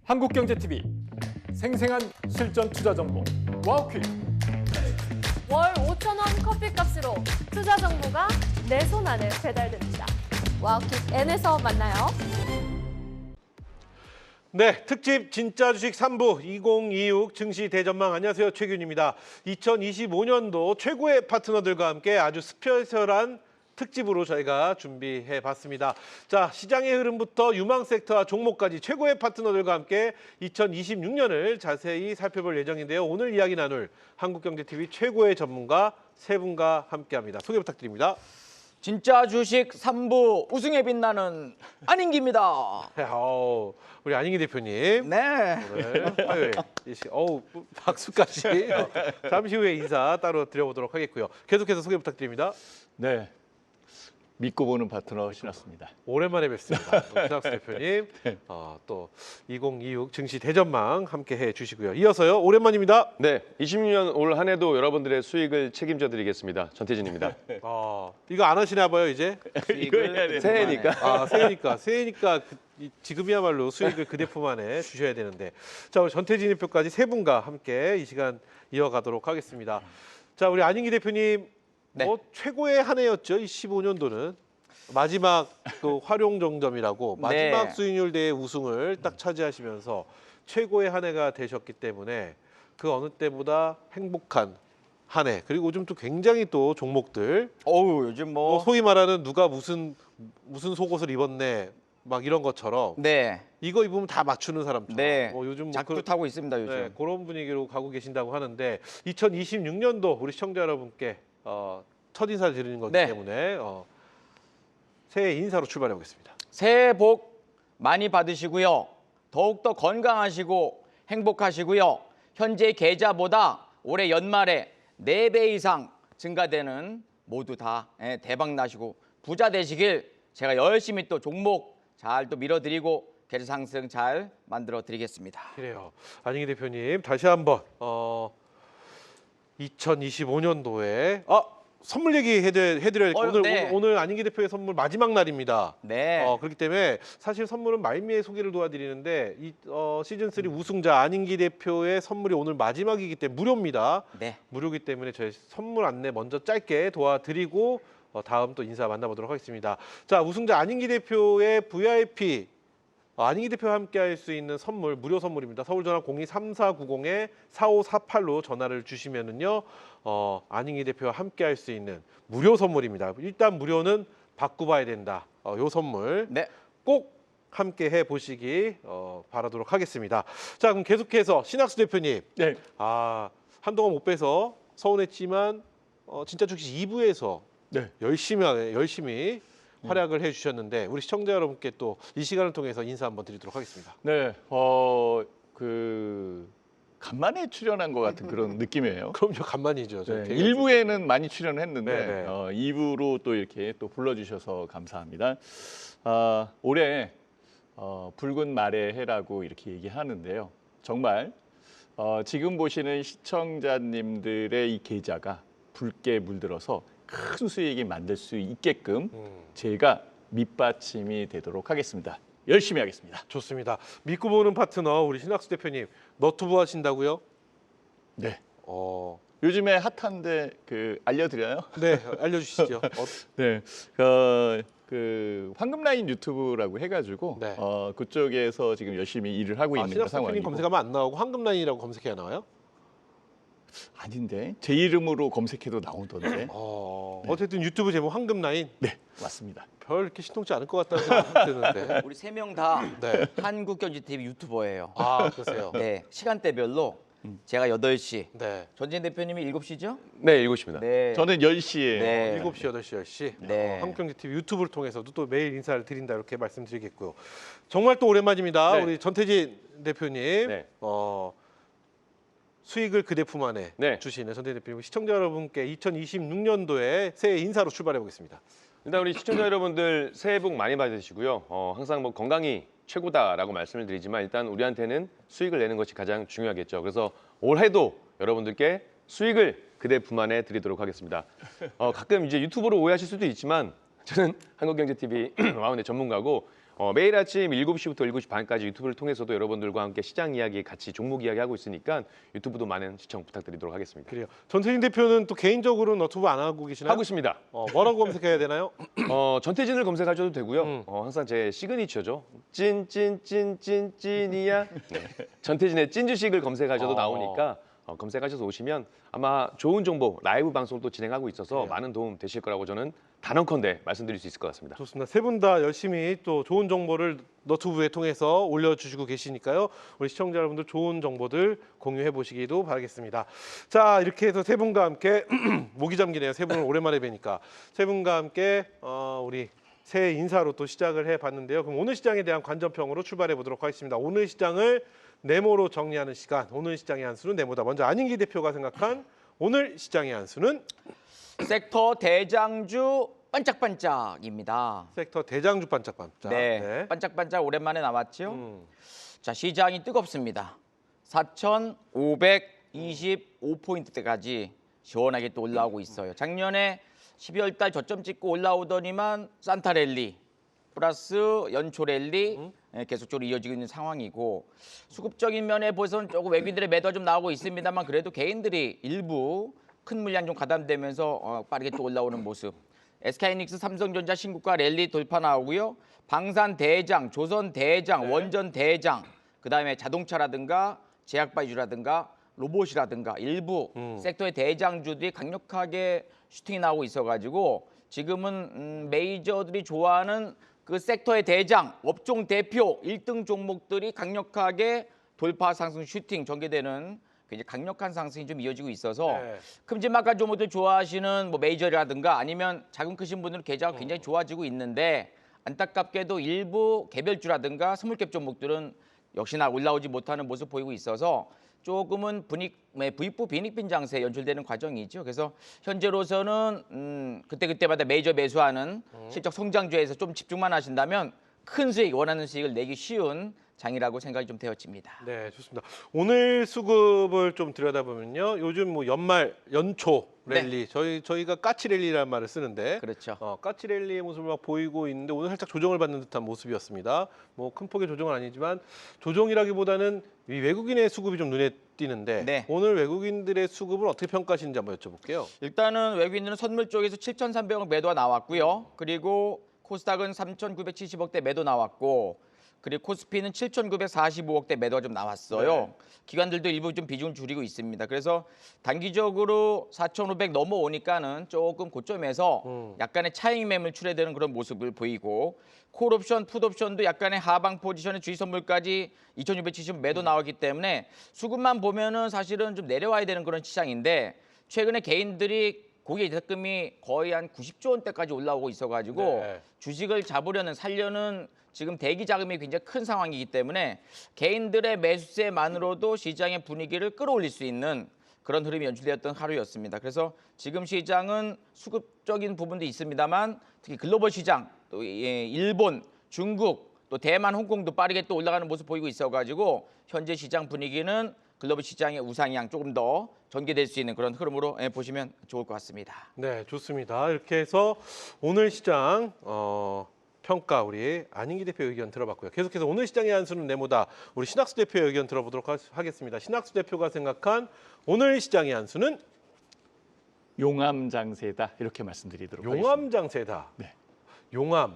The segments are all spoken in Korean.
한국경제TV 생생한 실전 투자 정보 와우퀴. 월 5,000원 커피값으로 투자 정보가 내 손 안에 배달됩니다. 와우킥 N에서 만나요. 네, 특집 진짜 주식 3부 2026 증시 대전망. 안녕하세요, 최균입니다. 2025년도 최고의 파트너들과 함께 아주 스페셜한 특집으로 저희가 준비해 봤습니다. 자, 시장의 흐름부터 유망 섹터와 종목까지 최고의 파트너들과 함께 2026년을 자세히 살펴볼 예정인데요. 오늘 이야기 나눌 한국경제TV 최고의 전문가 세 분과 함께합니다. 소개 부탁드립니다. 진짜 주식 3부 우승에 빛나는 안인기입니다. 우리 안인기 대표님. 네. 오늘 화요일 박수까지 잠시 후에 인사 따로 드려보도록 하겠고요. 계속해서 소개 부탁드립니다. 네, 믿고 보는 파트너 신학수입니다. 오랜만에 뵙습니다. 신학수 대표님. 또 2026 증시 대전망 함께 해주시고요. 이어서요, 오랜만입니다. 네, 26년 올 한 해도 여러분들의 수익을 책임져 드리겠습니다. 전태진입니다. 이거 안 하시나 봐요, 이제? 이거 해야 되는 새해니까. 새해니까 지금이야말로 수익을 그대품 안에 주셔야 되는데. 자, 우리 전태진 대표까지 세 분과 함께 이 시간 이어가도록 하겠습니다. 자, 우리 안인기 대표님. 네. 최고의 한 해였죠. 이 15년도는 마지막 그 활용정점이라고 마지막 네. 수익률 대회 우승을 딱 차지하시면서 최고의 한 해가 되셨기 때문에 그 어느 때보다 행복한 한 해. 그리고 요즘 또 굉장히 또 종목들 요즘 뭐 소위 말하는 누가 무슨 속옷을 입었네 막 이런 것처럼 네. 이거 입으면 다 맞추는 사람처럼 네. 요즘 작두 타고 있습니다, 요즘. 네, 그런 분위기로 가고 계신다고 하는데 2026년도 우리 시청자 여러분께 첫 인사를 드리는 거기 네. 때문에 새해 인사로 출발해 보겠습니다. 새해 복 많이 받으시고요. 더욱더 건강하시고 행복하시고요. 현재 계좌보다 올해 연말에 4배 이상 증가되는 모두 다 대박 나시고 부자 되시길 제가 열심히 또 종목 잘 또 밀어드리고 계좌 상승 잘 만들어 드리겠습니다. 그래요. 안인기 대표님 다시 한번 2025년도에 선물 얘기 해드려야 될 네. 오늘 안인기 대표의 선물 마지막 날입니다. 네. 그렇기 때문에 사실 선물은 말미에 소개를 도와드리는데 시즌 3 우승자 안인기 대표의 선물이 오늘 마지막이기 때문에 무료입니다. 네. 무료이기 때문에 저희 선물 안내 먼저 짧게 도와드리고 다음 또 인사 만나보도록 하겠습니다. 자, 우승자 안인기 대표의 VIP 안인기 대표와 함께 할 수 있는 선물, 무료 선물입니다. 서울 전화 02-3490-4548로 전화를 주시면은요, 안인기 대표와 함께 할 수 있는 무료 선물입니다. 일단 무료는 받고 봐야 된다. 요 선물 네. 꼭 함께 해 보시기 바라도록 하겠습니다. 자, 그럼 계속해서 신학수 대표님. 네. 한동안 못 뵈서 서운했지만 진짜 주식 2부에서 네. 열심히 활약을 해주셨는데 우리 시청자 여러분께 또 이 시간을 통해서 인사 한번 드리도록 하겠습니다. 네, 간만에 출연한 것 같은 그런 느낌이에요. 그럼요, 간만이죠. 네, 되게 1부에는 많이 출연했는데 네. 2부로 또 이렇게 또 불러주셔서 감사합니다. 올해 붉은 말의 해라고 이렇게 얘기하는데요. 정말 지금 보시는 시청자님들의 이 계좌가 붉게 물들어서 큰 수익이 만들 수 있게끔 제가 밑받침이 되도록 하겠습니다. 열심히 하겠습니다. 좋습니다. 믿고 보는 파트너 우리 신학수 대표님 너튜브 하신다고요? 네. 어, 요즘에 핫한데 알려드려요? 네, 알려주시죠. 네. 황금라인 유튜브라고 해가지고 네. 그쪽에서 지금 열심히 일을 하고 있는 신학수 대표님 상황이고. 검색하면 안 나오고 황금라인이라고 검색해야 나와요? 아닌데 제 이름으로 검색해도 나오던데. 어쨌든 유튜브 제목 황금라인. 네, 맞습니다. 별 이렇게 신통치 않을 것 같다는 생각이 드는데. 우리 세 명 다 네. 한국경제TV 유튜버예요. 그러세요? 네, 시간대별로 제가 8시, 네. 전진 대표님이 7시죠? 네, 7시입니다. 네. 저는 10시에 네. 7시, 8시, 10시. 네. 한국경제TV 유튜브를 통해서도 또 매일 인사를 드린다 이렇게 말씀드리겠고요. 정말 또 오랜만입니다. 네. 우리 전태진 대표님. 네. 수익을 그대품 안에 네. 주시는 전태진 대표님. 시청자 여러분께 2026년도에 새해 인사로 출발해 보겠습니다. 일단 우리 시청자 여러분들 새해 복 많이 받으시고요. 항상 뭐 건강이 최고다라고 말씀을 드리지만 일단 우리한테는 수익을 내는 것이 가장 중요하겠죠. 그래서 올해도 여러분들께 수익을 그대품 안에 드리도록 하겠습니다. 가끔 이제 유튜브로 오해하실 수도 있지만 저는 한국경제TV 와운의 전문가고 매일 아침 7시부터 7시 반까지 유튜브를 통해서도 여러분들과 함께 시장 이야기 같이 종목 이야기 하고 있으니까 유튜브도 많은 시청 부탁드리도록 하겠습니다. 그래요. 전태진 대표는 또 개인적으로는 너튜브 안 하고 계시나요? 하고 있습니다. 뭐라고 검색해야 되나요? 전태진을 검색하셔도 되고요. 항상 제 시그니처죠. 찐이야. 네. 전태진의 찐 주식을 검색하셔도 나오니까 검색하셔서 오시면 아마 좋은 정보, 라이브 방송도 진행하고 있어서 많은 도움 되실 거라고 저는 단언컨대 말씀드릴 수 있을 것 같습니다. 좋습니다. 세 분 다 열심히 또 좋은 정보를 너튜브에 통해서 올려주시고 계시니까요. 우리 시청자 여러분들 좋은 정보들 공유해 보시기도 바라겠습니다. 자, 이렇게 해서 세 분과 함께 목이 잠기네요. 세 분을 오랜만에 뵈니까 세 분과 함께 우리 새해 인사로 또 시작을 해봤는데요. 그럼 오늘 시장에 대한 관전평으로 출발해 보도록 하겠습니다. 오늘 시장을 네모로 정리하는 시간. 오늘 시장의 한 수는 네모다. 먼저 안인기 대표가 생각한 오늘 시장의 한 수는 섹터 대장주 반짝반짝입니다. 섹터 대장주 반짝반짝. 네, 반짝반짝 오랜만에 나왔죠. 자, 시장이 뜨겁습니다. 4,525포인트대까지 시원하게 또 올라오고 있어요. 작년에 12월 달 저점 찍고 올라오더니만 산타 랠리 플러스 연초 랠리 계속적으로 이어지고 있는 상황이고 수급적인 면에 보서는 조금 외국인들의 매도가 좀 나오고 있습니다만 그래도 개인들이 일부 큰 물량 좀 가담되면서 빠르게 또 올라오는 모습. SK하이닉스, 삼성전자 신고가 랠리 돌파 나오고요. 방산 대장, 조선 대장, 원전 대장, 그다음에 자동차라든가 제약바이주라든가 로봇이라든가 일부 섹터의 대장주들이 강력하게 슈팅이 나오고 있어가지고 지금은 메이저들이 좋아하는 그 섹터의 대장, 업종 대표 1등 종목들이 강력하게 돌파 상승 슈팅 전개되는 굉장히 강력한 상승이 좀 이어지고 있어서 큼지막한 종목들 좋아하시는 뭐 메이저라든가 아니면 자금 크신 분들은 계좌가 굉장히 좋아지고 있는데 안타깝게도 일부 개별주라든가 스몰캡 종목들은 역시나 올라오지 못하는 모습 보이고 있어서 조금은 부익부 빈익빈 장세에 연출되는 과정이죠. 그래서 현재로서는 그때그때마다 메이저 매수하는 실적 성장주에서 좀 집중만 하신다면 큰 수익, 원하는 수익을 내기 쉬운 장이라고 생각이 좀 되어집니다. 네, 좋습니다. 오늘 수급을 좀 들여다보면요. 요즘 뭐 연초 랠리, 저희가 까치 랠리라는 말을 쓰는데 그렇죠. 까치 랠리의 모습을 막 보이고 있는데 오늘 살짝 조정을 받는 듯한 모습이었습니다. 뭐 큰 폭의 조정은 아니지만 조정이라기보다는 이 외국인의 수급이 좀 눈에 띄는데 오늘 외국인들의 수급을 어떻게 평가하시는지 한번 여쭤볼게요. 일단은 외국인들은 선물 쪽에서 7,300억 매도가 나왔고요. 그리고 코스닥은 3,970억대 매도 나왔고 그리고 코스피는 7,945억대 매도가 좀 나왔어요. 기관들도 일부 좀 비중을 줄이고 있습니다. 그래서 단기적으로 4,500 넘어오니까는 조금 고점에서 약간의 차익 매물 출회되는 그런 모습을 보이고 콜옵션, 풋옵션도 약간의 하방 포지션의 주의 선물까지 2,670 매도 나왔기 때문에 수급만 보면은 사실은 좀 내려와야 되는 그런 시장인데 최근에 개인들이 고객 이자금이 거의 한 90조 원대까지 올라오고 있어가지고 주식을 잡으려는 살려는 지금 대기 자금이 굉장히 큰 상황이기 때문에 개인들의 매수세만으로도 시장의 분위기를 끌어올릴 수 있는 그런 흐름이 연출되었던 하루였습니다. 그래서 지금 시장은 수급적인 부분도 있습니다만 특히 글로벌 시장, 또 일본, 중국, 또 대만, 홍콩도 빠르게 또 올라가는 모습 보이고 있어가지고 현재 시장 분위기는 글로벌 시장의 우상향 조금 더 전개될 수 있는 그런 흐름으로 보시면 좋을 것 같습니다. 네, 좋습니다. 이렇게 해서 오늘 시장 평가 우리 안인기 대표 의견 들어봤고요. 계속해서 오늘 시장의 한 수는 네모다. 우리 신학수 대표의 의견 들어보도록 하겠습니다. 신학수 대표가 생각한 오늘 시장의 한 수는 용암 장세다 이렇게 말씀드리도록 하겠습니다. 용암 장세다. 네. 용암.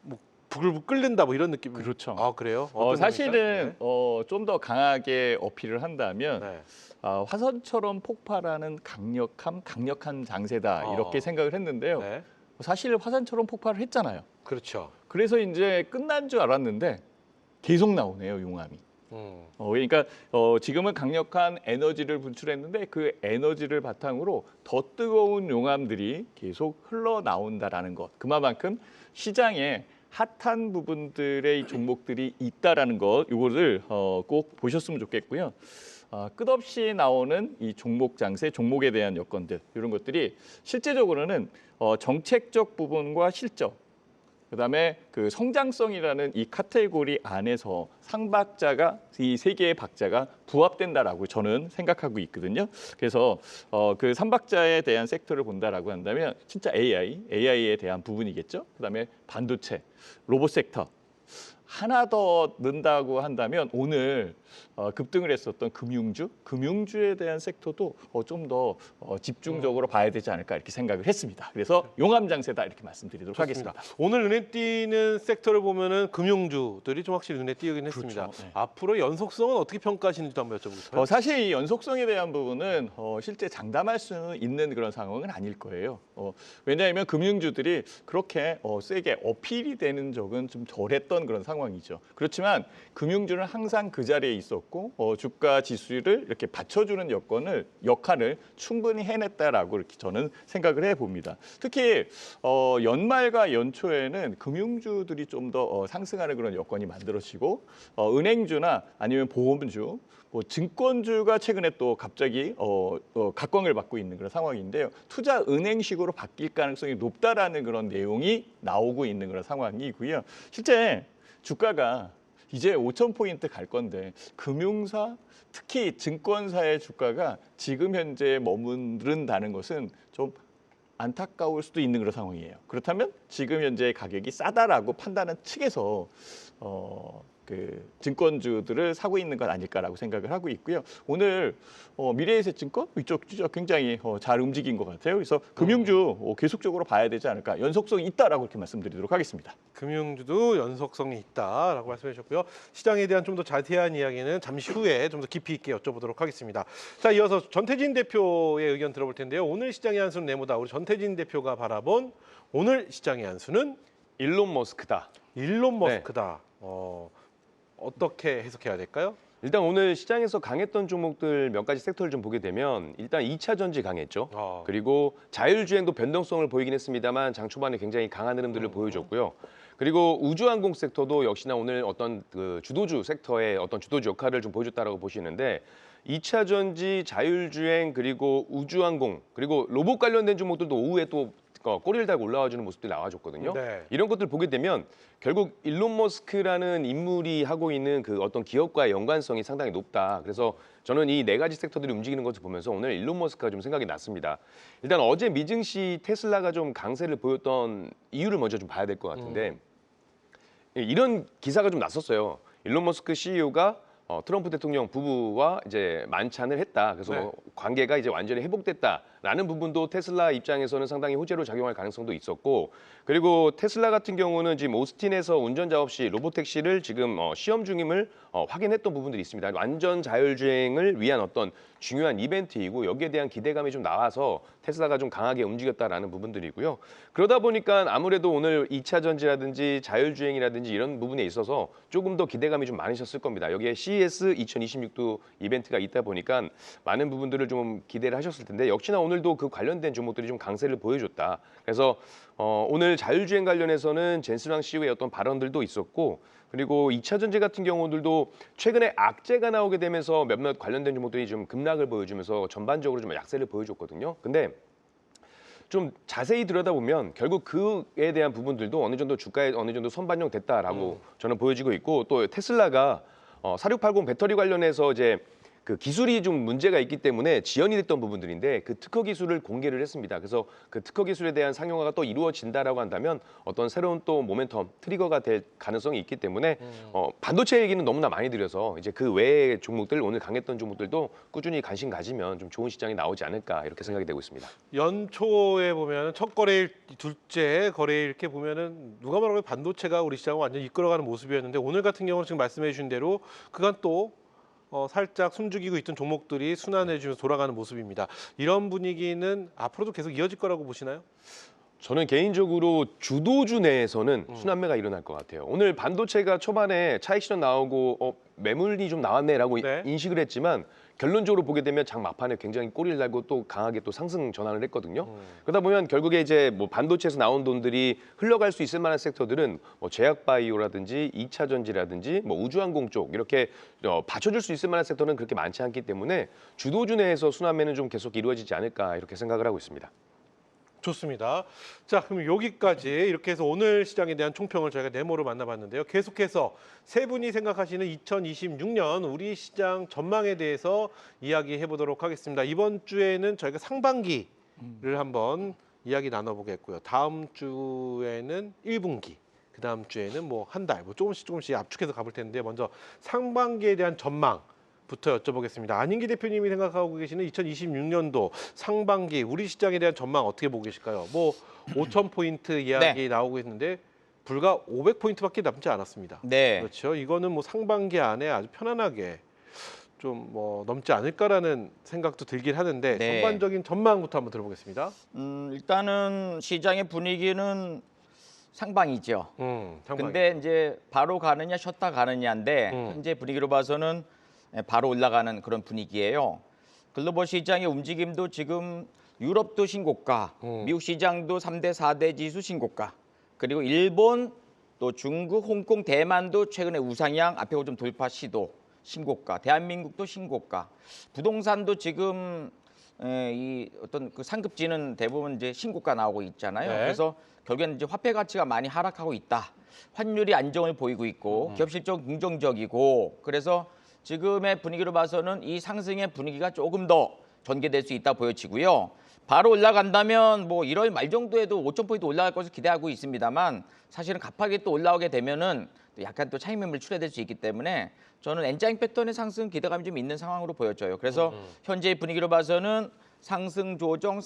뭐 부글부글 끓는다 뭐 이런 느낌. 그렇죠. 아, 그래요? 어떤 사실은 좀 더 강하게 어필을 한다면 네. 화선처럼 폭발하는 강력한 장세다 이렇게 생각을 했는데요. 네. 사실 화산처럼 폭발을 했잖아요. 그렇죠. 그래서 이제 끝난 줄 알았는데 계속 나오네요, 용암이. 그러니까 지금은 강력한 에너지를 분출했는데 그 에너지를 바탕으로 더 뜨거운 용암들이 계속 흘러나온다라는 것. 그만큼 시장에 핫한 부분들의 종목들이 있다라는 것, 이거를 꼭 보셨으면 좋겠고요. 끝없이 나오는 이 종목 장세, 종목에 대한 여건들 이런 것들이 실제적으로는 정책적 부분과 실적 그다음에 그 성장성이라는 이 카테고리 안에서 상박자가 이 세 개의 박자가 부합된다라고 저는 생각하고 있거든요. 그래서 그 삼박자에 대한 섹터를 본다라고 한다면 진짜 AI에 대한 부분이겠죠. 그다음에 반도체, 로봇 섹터. 하나 더 넣는다고 한다면 오늘 급등을 했었던 금융주에 대한 섹터도 좀 더 집중적으로 봐야 되지 않을까 이렇게 생각을 했습니다. 그래서 용암 장세다 이렇게 말씀드리도록 하겠습니다. 오늘 눈에 띄는 섹터를 보면은 금융주들이 좀 확실히 눈에 띄긴 했습니다. 네. 앞으로 연속성은 어떻게 평가하시는지도 한번 여쭤볼까요? 사실 이 연속성에 대한 부분은 실제 장담할 수 있는 그런 상황은 아닐 거예요. 왜냐하면 금융주들이 그렇게 세게 어필이 되는 적은 좀 덜했던 그런 상황이죠. 그렇지만 금융주는 항상 그 자리에 있었고 주가 지수를 이렇게 받쳐주는 역할을 충분히 해냈다라고 이렇게 저는 생각을 해봅니다. 특히 연말과 연초에는 금융주들이 좀 더 상승하는 그런 여건이 만들어지고 은행주나 아니면 보험주, 증권주가 최근에 또 갑자기 각광을 받고 있는 그런 상황인데요. 투자 은행식으로 바뀔 가능성이 높다라는 그런 내용이 나오고 있는 그런 상황이고요. 실제 주가가 이제 5,000포인트 갈 건데 금융사, 특히 증권사의 주가가 지금 현재 머무른다는 것은 좀 안타까울 수도 있는 그런 상황이에요. 그렇다면 지금 현재 가격이 싸다라고 판단한 측에서 그 증권주들을 사고 있는 건 아닐까라고 생각을 하고 있고요. 오늘 미래에셋증권 이쪽 주저 굉장히 잘 움직인 것 같아요. 그래서 금융주 계속적으로 봐야 되지 않을까, 연속성이 있다라고 이렇게 말씀드리도록 하겠습니다. 금융주도 연속성이 있다라고 말씀해 주셨고요. 시장에 대한 좀 더 자세한 이야기는 잠시 후에 좀 더 깊이 있게 여쭤보도록 하겠습니다. 자, 이어서 전태진 대표의 의견 들어볼 텐데요. 오늘 시장의 한 수는 네모다. 우리 전태진 대표가 바라본 오늘 시장의 한 수는 일론 머스크다. 일론 머스크다. 어떻게 해석해야 될까요? 일단 오늘 시장에서 강했던 종목들 몇 가지 섹터를 좀 보게 되면 일단 2차 전지 강했죠. 그리고 자율주행도 변동성을 보이긴 했습니다만 장 초반에 굉장히 강한 흐름들을 보여줬고요. 그리고 우주항공 섹터도 역시나 오늘 어떤 그 주도주 섹터의 어떤 주도주 역할을 좀 보여줬다라고 보시는데 2차 전지, 자율주행, 그리고 우주항공, 그리고 로봇 관련된 종목들도 오후에 또 꼬리를 달고 올라와주는 모습들이 나와줬거든요. 네. 이런 것들 보게 되면 결국 일론 머스크라는 인물이 하고 있는 그 어떤 기업과의 연관성이 상당히 높다. 그래서 저는 이 네 가지 섹터들이 움직이는 것을 보면서 오늘 일론 머스크가 좀 생각이 났습니다. 일단 어제 미증시 테슬라가 좀 강세를 보였던 이유를 먼저 좀 봐야 될 것 같은데 이런 기사가 좀 났었어요. 일론 머스크 CEO가 트럼프 대통령 부부와 이제 만찬을 했다. 그래서 네. 관계가 이제 완전히 회복됐다라는 부분도 테슬라 입장에서는 상당히 호재로 작용할 가능성도 있었고, 그리고 테슬라 같은 경우는 지금 오스틴에서 운전자 없이 로보택시를 지금 시험 중임을 확인했던 부분들이 있습니다. 완전 자율주행을 위한 어떤 중요한 이벤트이고 여기에 대한 기대감이 좀 나와서 테슬라가 좀 강하게 움직였다라는 부분들이고요. 그러다 보니까 아무래도 오늘 2차 전지라든지 자율주행이라든지 이런 부분에 있어서 조금 더 기대감이 좀 많으셨을 겁니다. 여기에 CES 2026도 이벤트가 있다 보니까 많은 부분들을 좀 기대를 하셨을 텐데 역시나 오늘도 그 관련된 종목들이 좀 강세를 보여줬다. 그래서 오늘 자율주행 관련해서는 젠스랑 CEO의 어떤 발언들도 있었고, 그리고 2차 전지 같은 경우들도 최근에 악재가 나오게 되면서 몇몇 관련된 종목들이 좀 급락을 보여주면서 전반적으로 좀 약세를 보여줬거든요. 근데 좀 자세히 들여다보면 결국 그에 대한 부분들도 어느 정도 주가에 어느 정도 선반영됐다라고 저는 보여지고 있고, 또 테슬라가 4680 배터리 관련해서 이제 그 기술이 좀 문제가 있기 때문에 지연이 됐던 부분들인데 그 특허 기술을 공개를 했습니다. 그래서 그 특허 기술에 대한 상용화가 또 이루어진다라고 한다면 어떤 새로운 또 모멘텀 트리거가 될 가능성이 있기 때문에 반도체 얘기는 너무나 많이 드려서 이제 그 외의 종목들, 오늘 강했던 종목들도 꾸준히 관심 가지면 좀 좋은 시장이 나오지 않을까 이렇게 생각이 되고 있습니다. 연초에 보면 첫 거래일, 둘째 거래일 이렇게 보면은 누가 말하면 반도체가 우리 시장을 완전히 이끌어가는 모습이었는데 오늘 같은 경우는 지금 말씀해 주신 대로 그간 또 살짝 숨죽이고 있던 종목들이 순환해주면서 돌아가는 모습입니다. 이런 분위기는 앞으로도 계속 이어질 거라고 보시나요? 저는 개인적으로 주도주 내에서는 순환매가 일어날 것 같아요. 오늘 반도체가 초반에 차익 실현 나오고 매물이 좀 나왔네라고 네. 인식을 했지만 결론적으로 보게 되면 장 막판에 굉장히 꼬리를 달고 또 강하게 또 상승 전환을 했거든요. 그러다 보면 결국에 이제 뭐 반도체에서 나온 돈들이 흘러갈 수 있을 만한 섹터들은 뭐 제약바이오라든지 2차 전지라든지 뭐 우주항공 쪽 이렇게 받쳐줄 수 있을 만한 섹터는 그렇게 많지 않기 때문에 주도주 내에서 순환매는 좀 계속 이루어지지 않을까 이렇게 생각을 하고 있습니다. 좋습니다. 자, 그럼 여기까지 이렇게 해서 오늘 시장에 대한 총평을 저희가 네모로 만나봤는데요. 계속해서 세 분이 생각하시는 2026년 우리 시장 전망에 대해서 이야기해 보도록 하겠습니다. 이번 주에는 저희가 상반기를 한번 이야기 나눠보겠고요. 다음 주에는 1분기, 그 다음 주에는 뭐 한 달, 뭐 조금씩 압축해서 가볼 텐데 먼저 상반기에 대한 전망. 부터 여쭤보겠습니다. 안인기 대표님이 생각하고 계시는 2026년도 상반기 우리 시장에 대한 전망 어떻게 보고 계실까요? 뭐 5,000포인트 이야기 나오고 있는데 불과 500포인트밖에 남지 않았습니다. 네. 그렇죠. 이거는 뭐 상반기 안에 아주 편안하게 좀 뭐 넘지 않을까라는 생각도 들긴 하는데 네. 전반적인 전망부터 한번 들어보겠습니다. 일단은 시장의 분위기는 상방이죠. 상반기. 근데 이제 바로 가느냐 쉬었다 가느냐인데 현재 분위기로 봐서는 바로 올라가는 그런 분위기예요. 글로벌 시장의 움직임도 지금 유럽도 신고가, 미국 시장도 3대, 4대 지수 신고가, 그리고 일본, 또 중국, 홍콩, 대만도 최근에 우상향 앞에 좀 돌파 시도 신고가, 대한민국도 신고가, 부동산도 지금 이 어떤 그 상급지는 대부분 이제 신고가 나오고 있잖아요. 네. 그래서 결국에는 이제 화폐 가치가 많이 하락하고 있다. 환율이 안정을 보이고 있고 기업 실적 긍정적이고 그래서 지금의 분위기로 봐서는 이 상승의 분위기가 조금 더 전개될 수 있다 보여지고요. 바로 올라간다면 뭐 1월 말 정도에도 5,000포인트 올라갈 것을 기대하고 있습니다만 사실은 가파르게 또 올라오게 되면은 또 약간 또 차익 매물 출회될 수 있기 때문에 저는 N자인 패턴의 상승 기대감이 좀 있는 상황으로 보여져요. 그래서 현재의 분위기로 봐서는 상승 조정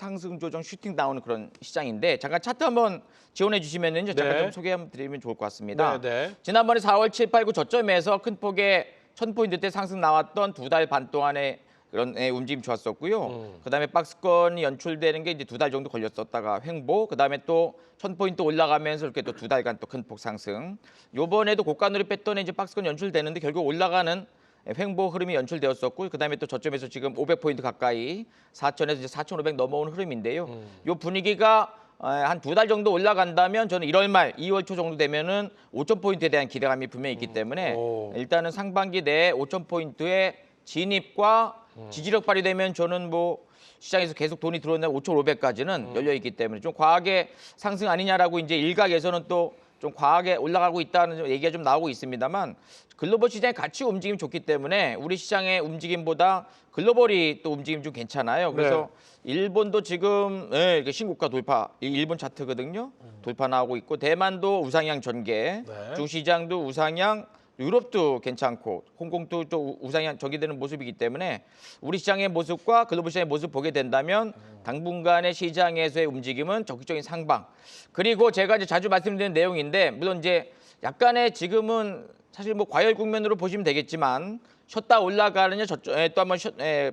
슈팅 나오는 그런 시장인데 잠깐 차트 한번 지원해 주시면은요. 잠깐 네. 좀 소개 한번 드리면 좋을 것 같습니다. 네. 지난번에 4월 7, 8, 9 저점에서 큰 폭의 1,000포인트대 상승 나왔던 2달 반 동안의 그런 움직임 좋았었고요. 그다음에 박스권이 연출되는 게 이제 2달 정도 걸렸었다가 횡보. 그다음에 또 1,000포인트 올라가면서 이렇게 또 2달간 또 큰 폭 상승. 요번에도 고가누리 패턴에 이제 박스권 연출되는데 결국 올라가는 횡보 흐름이 연출되었었고 그다음에 또 저점에서 지금 500포인트 가까이 4,000에서 이제 4,500 넘어오는 흐름인데요. 요 분위기가 한 2달 정도 올라간다면 저는 1월 말, 2월 초 정도 되면은 5,000포인트에 대한 기대감이 분명히 있기 때문에 일단은 상반기 내에 5,000포인트의 진입과 지지력 발휘되면 저는 뭐 시장에서 계속 돈이 들어온다면 5,500까지는 열려 있기 때문에 좀 과하게 상승 아니냐라고 이제 일각에서는 또 좀 과하게 올라가고 있다는 얘기가 좀 나오고 있습니다만 글로벌 시장의 가치 움직임이 좋기 때문에 우리 시장의 움직임보다 글로벌이 또 움직임 좀 괜찮아요. 그래서 일본도 지금 이렇게 신고가 돌파, 일본 차트거든요. 돌파 나오고 있고 대만도 우상향 전개, 중시장도 우상향, 유럽도 괜찮고 홍콩도 또 우상향 전개되는 모습이기 때문에 우리 시장의 모습과 글로벌 시장의 모습 보게 된다면 당분간의 시장에서의 움직임은 적극적인 상방. 그리고 제가 이제 자주 말씀드리는 내용인데 물론 이제 약간의 지금은 사실 뭐 과열 국면으로 보시면 되겠지만 쉬었다 올라가느냐 또 한번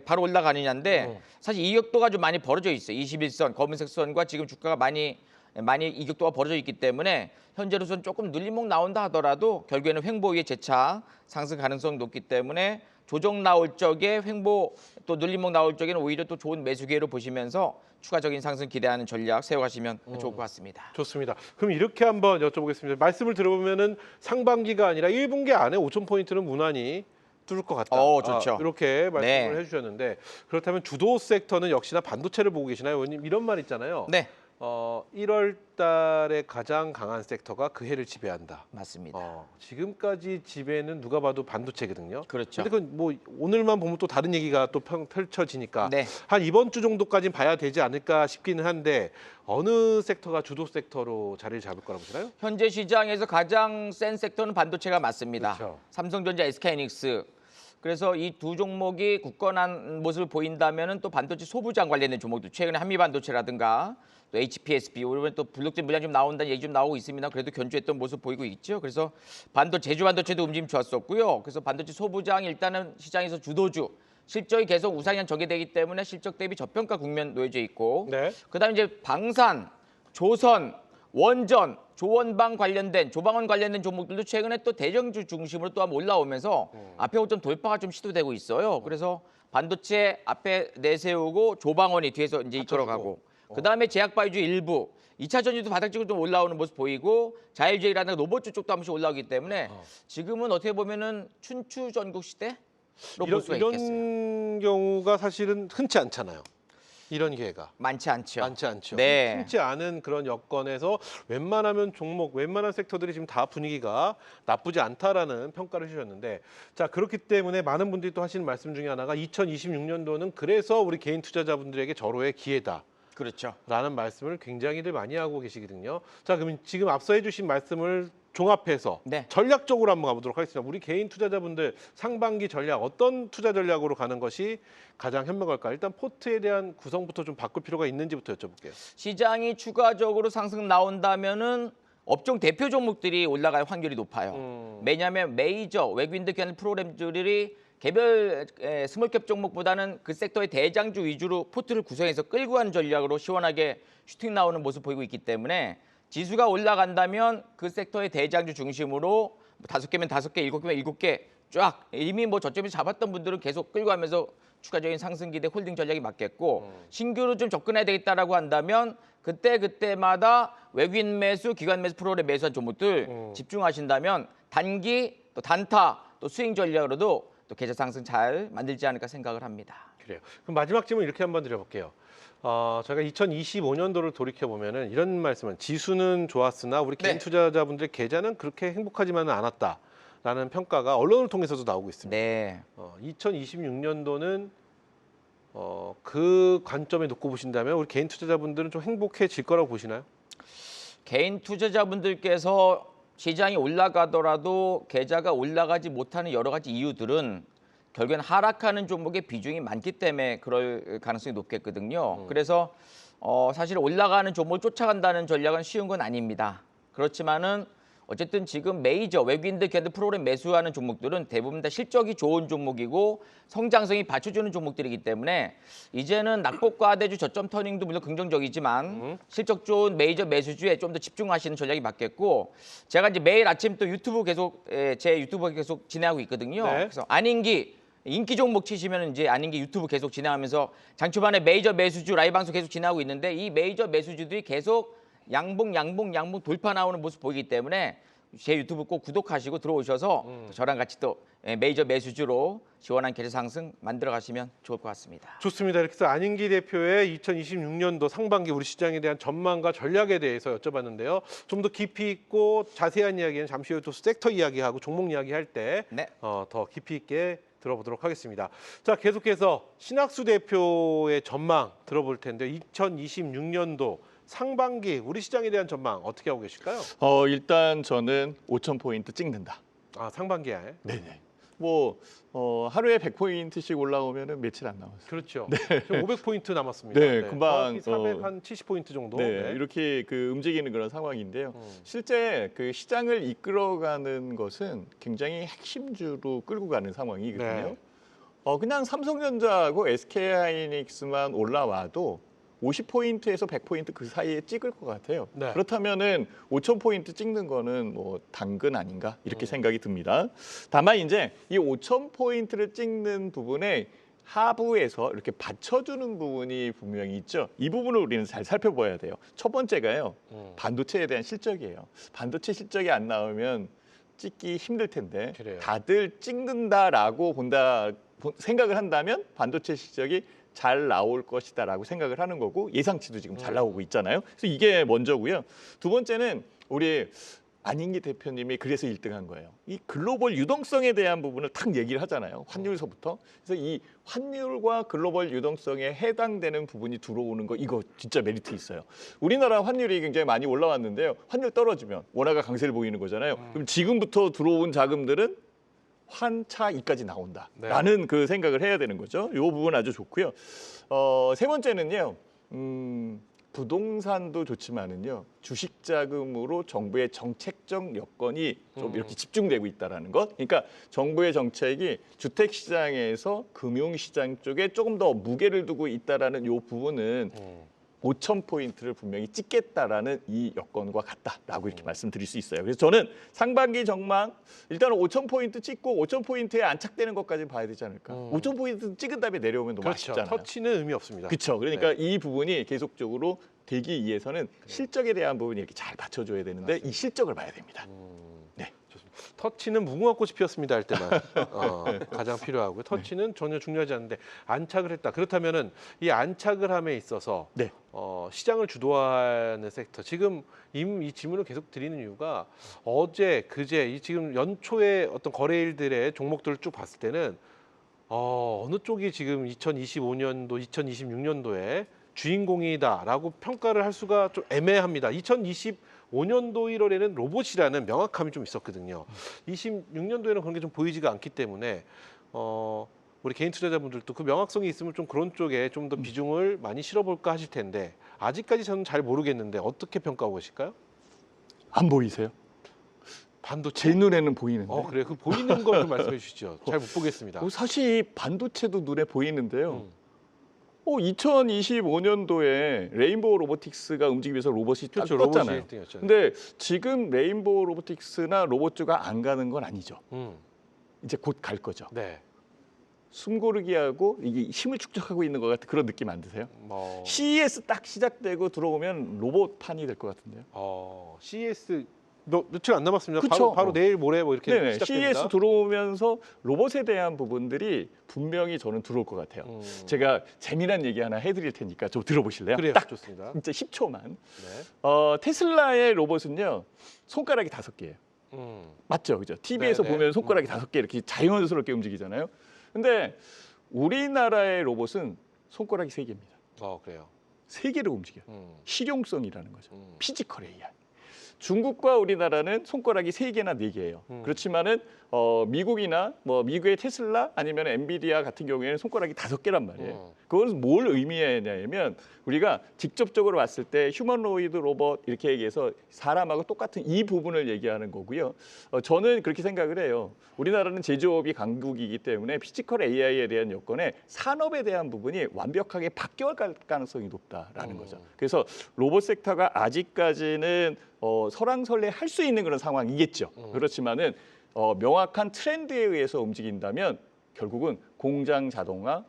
바로 올라가느냐인데 사실 이격도가 좀 많이 벌어져 있어요. 21선 검은색 선과 지금 주가가 많이 이격도가 벌어져 있기 때문에 현재로서는 조금 눌림목 나온다 하더라도 결국에는 횡보 위에 재차 상승 가능성이 높기 때문에 조정 나올 적에 횡보 또 눌림목 나올 적에는 오히려 또 좋은 매수 기회로 보시면서 추가적인 상승 기대하는 전략 세워가시면 좋을 것 같습니다. 좋습니다. 그럼 이렇게 한번 여쭤보겠습니다. 말씀을 들어보면은 상반기가 아니라 1분기 안에 5,000포인트는 무난히 뚫을 것 같다. 좋죠. 이렇게 말씀을 네. 해주셨는데 그렇다면 주도 섹터는 역시나 반도체를 보고 계시나요? 의원님 이런 말 있잖아요. 네, 1월 달에 가장 강한 섹터가 그 해를 지배한다. 맞습니다. 지금까지 지배는 누가 봐도 반도체거든요. 그렇죠. 근데 그건 뭐 오늘만 보면 또 다른 얘기가 또 펼쳐지니까 네. 한 이번 주 정도까지는 봐야 되지 않을까 싶기는 한데 어느 섹터가 주도 섹터로 자리를 잡을 거라고 보시나요? 현재 시장에서 가장 센 섹터는 반도체가 맞습니다. 그렇죠. 삼성전자, SK하이닉스. 그래서 이 두 종목이 굳건한 모습을 보인다면은 또 반도체 소부장 관련된 종목도 최근에 한미반도체라든가 또 HPSB 이번에 또 블록체인 물량 좀 나온다는 얘기 좀 나오고 있습니다. 그래도 견주했던 모습 보이고 있죠. 그래서 제주 반도체도 움직임 좋았었고요. 그래서 반도체 소부장이 일단은 시장에서 주도주. 실적이 계속 우상향 전개되기 때문에 실적 대비 저평가 국면 놓여져 있고 네. 그다음에 이제 방산, 조선, 원전, 조원방 관련된 조방원 관련된 종목들도 최근에 또 대형주 중심으로 또 한번 올라오면서 앞에 좀 돌파가 좀 시도되고 있어요. 그래서 반도체 앞에 내세우고 조방원이 뒤에서 이제 이끌어가고 그다음에 제약바이주 일부 2차 전지도 바닥지고 좀 올라오는 모습 보이고 자율주행이라든가 로봇주 쪽도 한 번씩 올라오기 때문에 지금은 어떻게 보면은 춘추전국 시대로 볼 수가 있겠어요. 이런 경우가 사실은 흔치 않잖아요. 이런 기회가 많지 않죠. 많지 않죠. 네. 흔치 않은 그런 여건에서 웬만하면 종목, 웬만한 섹터들이 지금 다 분위기가 나쁘지 않다라는 평가를 해주셨는데, 자 그렇기 때문에 많은 분들이 또 하시는 말씀 중에 하나가 2026년도는 그래서 우리 개인 투자자분들에게 절호의 기회다. 그렇죠. 라는 말씀을 굉장히들 많이 하고 계시거든요. 자, 그럼 지금 앞서 해주신 말씀을 종합해서 네. 전략적으로 한번 가보도록 하겠습니다. 우리 개인 투자자분들 상반기 전략 어떤 투자 전략으로 가는 것이 가장 현명할까? 일단 포트에 대한 구성부터 좀 바꿀 필요가 있는지부터 여쭤볼게요. 시장이 추가적으로 상승 나온다면은 업종 대표 종목들이 올라갈 확률이 높아요. 왜냐하면 메이저 외국인들 기관 프로그램들이 개별 스몰캡 종목보다는 그 섹터의 대장주 위주로 포트를 구성해서 끌고 가는 전략으로 시원하게 슈팅 나오는 모습 보이고 있기 때문에 지수가 올라간다면 그 섹터의 대장주 중심으로 5개면 5개, 7개면 7개 쫙 이미 뭐 저점에서 잡았던 분들은 계속 끌고 가면서 추가적인 상승 기대 홀딩 전략이 맞겠고 신규로 좀 접근해야 되겠다라고 한다면 그때마다 외국인 매수, 기관 매수 프로그램 매수한 종목들 집중하신다면 단기 또 단타 또 스윙 전략으로도 또 계좌 상승 잘 만들지 않을까 생각을 합니다. 그래요. 그럼 마지막 질문 이렇게 한번 드려볼게요. 저희가 2025년도를 돌이켜 보면은 이런 말씀은 지수는 좋았으나 우리 개인 네. 투자자분들의 계좌는 그렇게 행복하지만은 않았다라는 평가가 언론을 통해서도 나오고 있습니다. 네. 2026년도는 그 관점에 놓고 보신다면 우리 개인 투자자분들은 좀 행복해질 거라고 보시나요? 개인 투자자분들께서 시장이 올라가더라도 계좌가 올라가지 못하는 여러 가지 이유들은 결국엔 하락하는 종목의 비중이 많기 때문에 그럴 가능성이 높겠거든요. 그래서 사실 올라가는 종목을 쫓아간다는 전략은 쉬운 건 아닙니다. 그렇지만은 어쨌든 지금 메이저 외국인들 기관들 프로그램 매수하는 종목들은 대부분 다 실적이 좋은 종목이고 성장성이 받쳐주는 종목들이기 때문에 이제는 낙폭과대주 저점 터닝도 물론 긍정적이지만 실적 좋은 메이저 매수주에 좀 더 집중하시는 전략이 맞겠고 제가 이제 매일 아침 또 유튜브 제 유튜브 계속 진행하고 있거든요. 네. 그래서 안인기 인기 종목 치시면 이제 안인기 유튜브 계속 진행하면서 장 초반에 메이저 매수주 라이브 방송 계속 진행하고 있는데 이 메이저 매수주들이 계속 양봉 돌파 나오는 모습 보이기 때문에 제 유튜브 꼭 구독하시고 들어오셔서 저랑 같이 또 메이저 매수주로 시원한 계좌 상승 만들어 가시면 좋을 것 같습니다. 좋습니다. 이렇게 해서 안인기 대표의 2026년도 상반기 우리 시장에 대한 전망과 전략에 대해서 여쭤봤는데요. 좀 더 깊이 있고 자세한 이야기는 잠시 후에 또 섹터 이야기하고 종목 이야기할 때 네. 더 깊이 있게 들어보도록 하겠습니다. 자, 계속해서 신학수 대표의 전망 들어볼 텐데 2026년도 상반기 우리 시장에 대한 전망 어떻게 하고 계실까요? 일단 저는 5,000포인트 찍는다. 상반기에. 네네. 뭐 하루에 100포인트씩 올라오면은 며칠 안 남았어요. 그렇죠. 지금 500포인트 남았습니다. 네, 금방, 470포인트 정도. 네, 이렇게 그 움직이는 그런 상황인데요. 실제 그 시장을 이끌어가는 것은 굉장히 핵심주로 끌고 가는 상황이거든요. 네. 그냥 삼성전자하고 SK하이닉스만 올라와도 50포인트에서 100포인트 그 사이에 찍을 것 같아요. 네. 그렇다면은 5,000포인트 찍는 거는 뭐 당근 아닌가 이렇게 생각이 듭니다. 다만 이제 이 5,000포인트를 찍는 부분에 하부에서 이렇게 받쳐주는 부분이 분명히 있죠. 이 부분을 우리는 잘 살펴봐야 돼요. 첫 번째가요. 반도체에 대한 실적이에요. 반도체 실적이 안 나오면 찍기 힘들 텐데 그래요. 다들 찍는다라고 생각을 한다면 반도체 실적이 잘 나올 것이다라고 생각을 하는 거고 예상치도 지금 잘 나오고 있잖아요. 그래서 이게 먼저고요. 두 번째는 우리 안인기 대표님이 그래서 1등한 거예요. 이 글로벌 유동성에 대한 부분을 탁 얘기를 하잖아요. 환율서부터. 그래서 이 환율과 글로벌 유동성에 해당되는 부분이 들어오는 거 이거 진짜 메리트 있어요. 우리나라 환율이 굉장히 많이 올라왔는데요. 환율 떨어지면 원화가 강세를 보이는 거잖아요. 그럼 지금부터 들어온 자금들은 환차익까지 나온다라는 네. 그 생각을 해야 되는 거죠. 이 부분 아주 좋고요. 세 번째는요. 부동산도 좋지만은요. 주식 자금으로 정부의 정책적 여건이 좀 이렇게 집중되고 있다라는 것. 그러니까 정부의 정책이 주택 시장에서 금융 시장 쪽에 조금 더 무게를 두고 있다라는 이 부분은 5,000포인트를 분명히 찍겠다라는 이 여건과 같다라고 이렇게 말씀드릴 수 있어요. 그래서 저는 상반기 전망 일단은 5,000포인트 찍고 5,000포인트에 안착되는 것까지 봐야 되지 않을까. 5,000포인트 찍은 다음에 내려오면 너무 그렇죠. 아쉽잖아요. 터치는 의미 없습니다. 그렇죠. 그러니까 이 부분이 계속적으로 되기 위해서는 실적에 대한 부분이 이렇게 잘 받쳐줘야 되는데 이 실적을 봐야 됩니다. 네. 좋습니다. 터치는 무궁화 꽃이 피었습니다 할 때만 가장 필요하고요. 터치는 전혀 중요하지 않은데 안착을 했다. 그렇다면은 이 안착을 함에 있어서 네. 시장을 주도하는 섹터. 지금 이 질문을 계속 드리는 이유가 어제, 그제 이 지금 연초에 어떤 거래일들의 종목들을 쭉 봤을 때는 어느 쪽이 지금 2025년도, 2026년도에 주인공이다라고 평가를 할 수가 좀 애매합니다. 2025년도 1월에는 로봇이라는 명확함이 좀 있었거든요. 26년도에는 그런 게 좀 보이지가 않기 때문에 우리 개인 투자자분들도 그 명확성이 있으면 좀 그런 쪽에 좀 더 비중을 많이 실어볼까 하실 텐데 아직까지 저는 잘 모르겠는데 어떻게 평가하고 계실까요? 안 보이세요? 반도체? 제 눈에는 보이는데. 그래요. 그 보이는 걸 좀 말씀해 주시죠. 잘 못 보겠습니다. 사실 반도체도 눈에 보이는데요. 2025년도에 레인보우 로보틱스가 움직이기 위해서 로봇이 딱 그렇죠. 로봇이 떴잖아요. 1등이었죠. 근데 지금 레인보우 로보틱스나 로봇주가 안 가는 건 아니죠. 이제 곧 갈 거죠. 네. 숨고르기하고 이게 힘을 축적하고 있는 것 같은 그런 느낌 안 드세요? CES 딱 시작되고 들어오면 로봇판이 될 것 같은데요. CES 며칠 안 남았습니다. 그쵸? 바로 내일 모레 뭐 이렇게 네네. 시작됩니다. CES 들어오면서 로봇에 대한 부분들이 분명히 저는 들어올 것 같아요. 제가 재미난 얘기 하나 해드릴 테니까 좀 들어보실래요? 그래요. 딱 좋습니다. 진짜 10초만. 네. 테슬라의 로봇은요 손가락이 5개예요. 맞죠, 그죠? TV에서 네네. 보면 손가락이 5개 이렇게 자연스럽게 움직이잖아요. 근데 우리나라의 로봇은 손가락이 3개입니다. 그래요. 3개로 움직여요. 실용성이라는 거죠. 피지컬 AI. 중국과 우리나라는 손가락이 3개나 4개예요. 그렇지만은 미국이나 뭐 미국의 테슬라 아니면 엔비디아 같은 경우에는 손가락이 5개란 말이에요. 그건 뭘 의미하냐면 우리가 직접적으로 봤을 때 휴머노이드 로봇 이렇게 얘기해서 사람하고 똑같은 이 부분을 얘기하는 거고요. 저는 그렇게 생각을 해요. 우리나라는 제조업이 강국이기 때문에 피지컬 AI에 대한 여건에 산업에 대한 부분이 완벽하게 바뀌어갈 가능성이 높다라는 거죠. 그래서 로봇 섹터가 아직까지는 설왕설래 할 수 있는 그런 상황이겠죠. 그렇지만은 명확한 트렌드에 의해서 움직인다면 결국은 공장 자동화,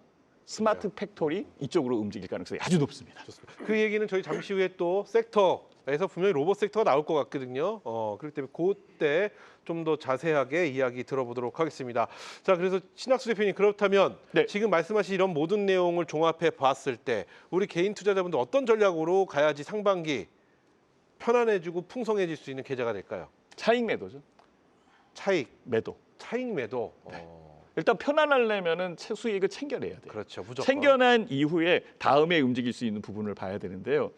스마트 팩토리 이쪽으로 움직일 가능성이 아주 높습니다. 좋습니다. 그 얘기는 저희 잠시 후에 또 섹터에서 분명히 로봇 섹터가 나올 것 같거든요. 그렇기 때문에 그때 좀 더 자세하게 이야기 들어보도록 하겠습니다. 자, 그래서 신학수 대표님 그렇다면 네. 지금 말씀하신 이런 모든 내용을 종합해 봤을 때 우리 개인 투자자분들 어떤 전략으로 가야지 상반기 편안해지고 풍성해질 수 있는 계좌가 될까요? 차익 매도죠. 차익 매도. 매도. 일단 편안하려면은 수익을 챙겨내야 돼요. 그렇죠. 무조건. 챙겨난 이후에 다음에 움직일 수 있는 부분을 봐야 되는데요.